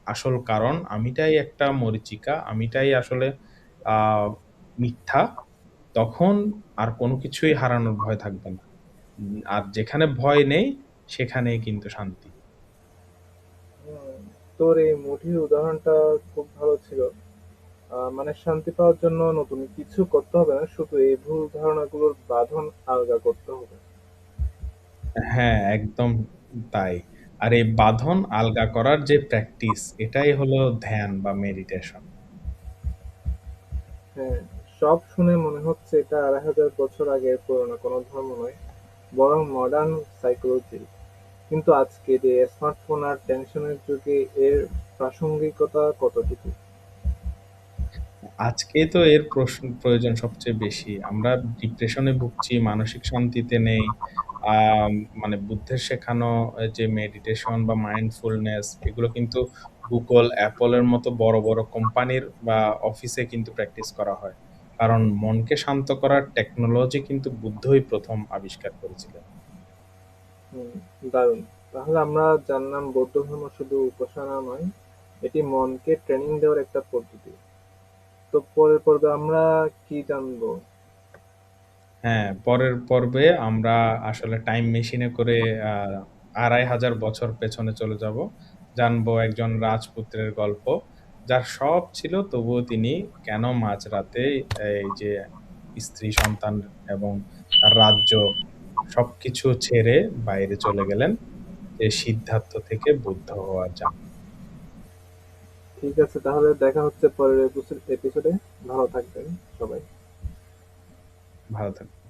আসল কারণ, আমিটাই একটা মরীচিকা, আমিটাই আসলে আহ মিথ্যা, তখন আর কোনো কিছুই হারানোর ভয় থাকবে না। আর যেখানে ভয় নেই, সেখানেই কিন্তু শান্তি। তোর এই মুঠির উদাহরণটা খুব ভালো ছিল। মানে শান্তি পাওয়ার জন্য নতুন কিছু করতে হবে না, শুধু এই ভুল ধারণাগুলোর বাঁধন আলগা করতে হবে। হ্যাঁ, একদম তাই। আর এই বাঁধন আলগা করার যে প্র্যাকটিস, এটাই হলো ধ্যান বা মেডিটেশন। হ্যাঁ, সব শুনে মনে হচ্ছে এটা ২,৫০০ বছর আগের পুরোনো কোনো ধর্ম নয়, বরং মডার্ন সাইকোলজি। কিন্তু আজকের এই স্মার্টফোন আর টেনশনের যুগে এর প্রাসঙ্গিকতা কতটুকু? আজকে তো এর প্রয়োজন সবচেয়ে বেশি। আমরা ডিপ্রেশনে ভুগছি, মানসিক শান্তিতে নেই। আম মানে বুদ্ধের শেখানো যে মেডিটেশন বা মাইন্ডফুলনেস, এগুলো কিন্তু Google, Apple এর মতো বড়, বড় কোম্পানির বা অফিসে কিন্তু প্র্যাকটিস করা হয়। কারণ মনকে শান্ত করার টেকনোলজি কিন্তু বুদ্ধই ১ম আবিষ্কার করেছিলেন। হুম, দারুণ। তাহলে আমরা জানলাম বৌদ্ধ ধর্ম শুধু উপাসনা নয়, এটি মনকে ট্রেনিং দেওয়ার একটা পদ্ধতি। তো পরের পর্বে আমরা কি জানবো? হ্যাঁ, পরের পর্বে আমরা আসলে টাইম মেশিনে করে আ ২,৫০০ বছর পেছনে চলে যাবো। জানবো একজন রাজপুত্রের গল্প। যার সব ছিল তবুও তিনি কেন মাঝরাতে এই যে স্ত্রী, সন্তান এবং তার রাজ্য সবকিছু ছেড়ে বাইরে চলে গেলেন যে সিদ্ধার্থ থেকে বুদ্ধ হওয়ার জন্য। ঠিক আছে, তাহলে দেখা হচ্ছে পরের এপিসোডে। ভালো থাকবেন সবাই। ভালো থাকবেন।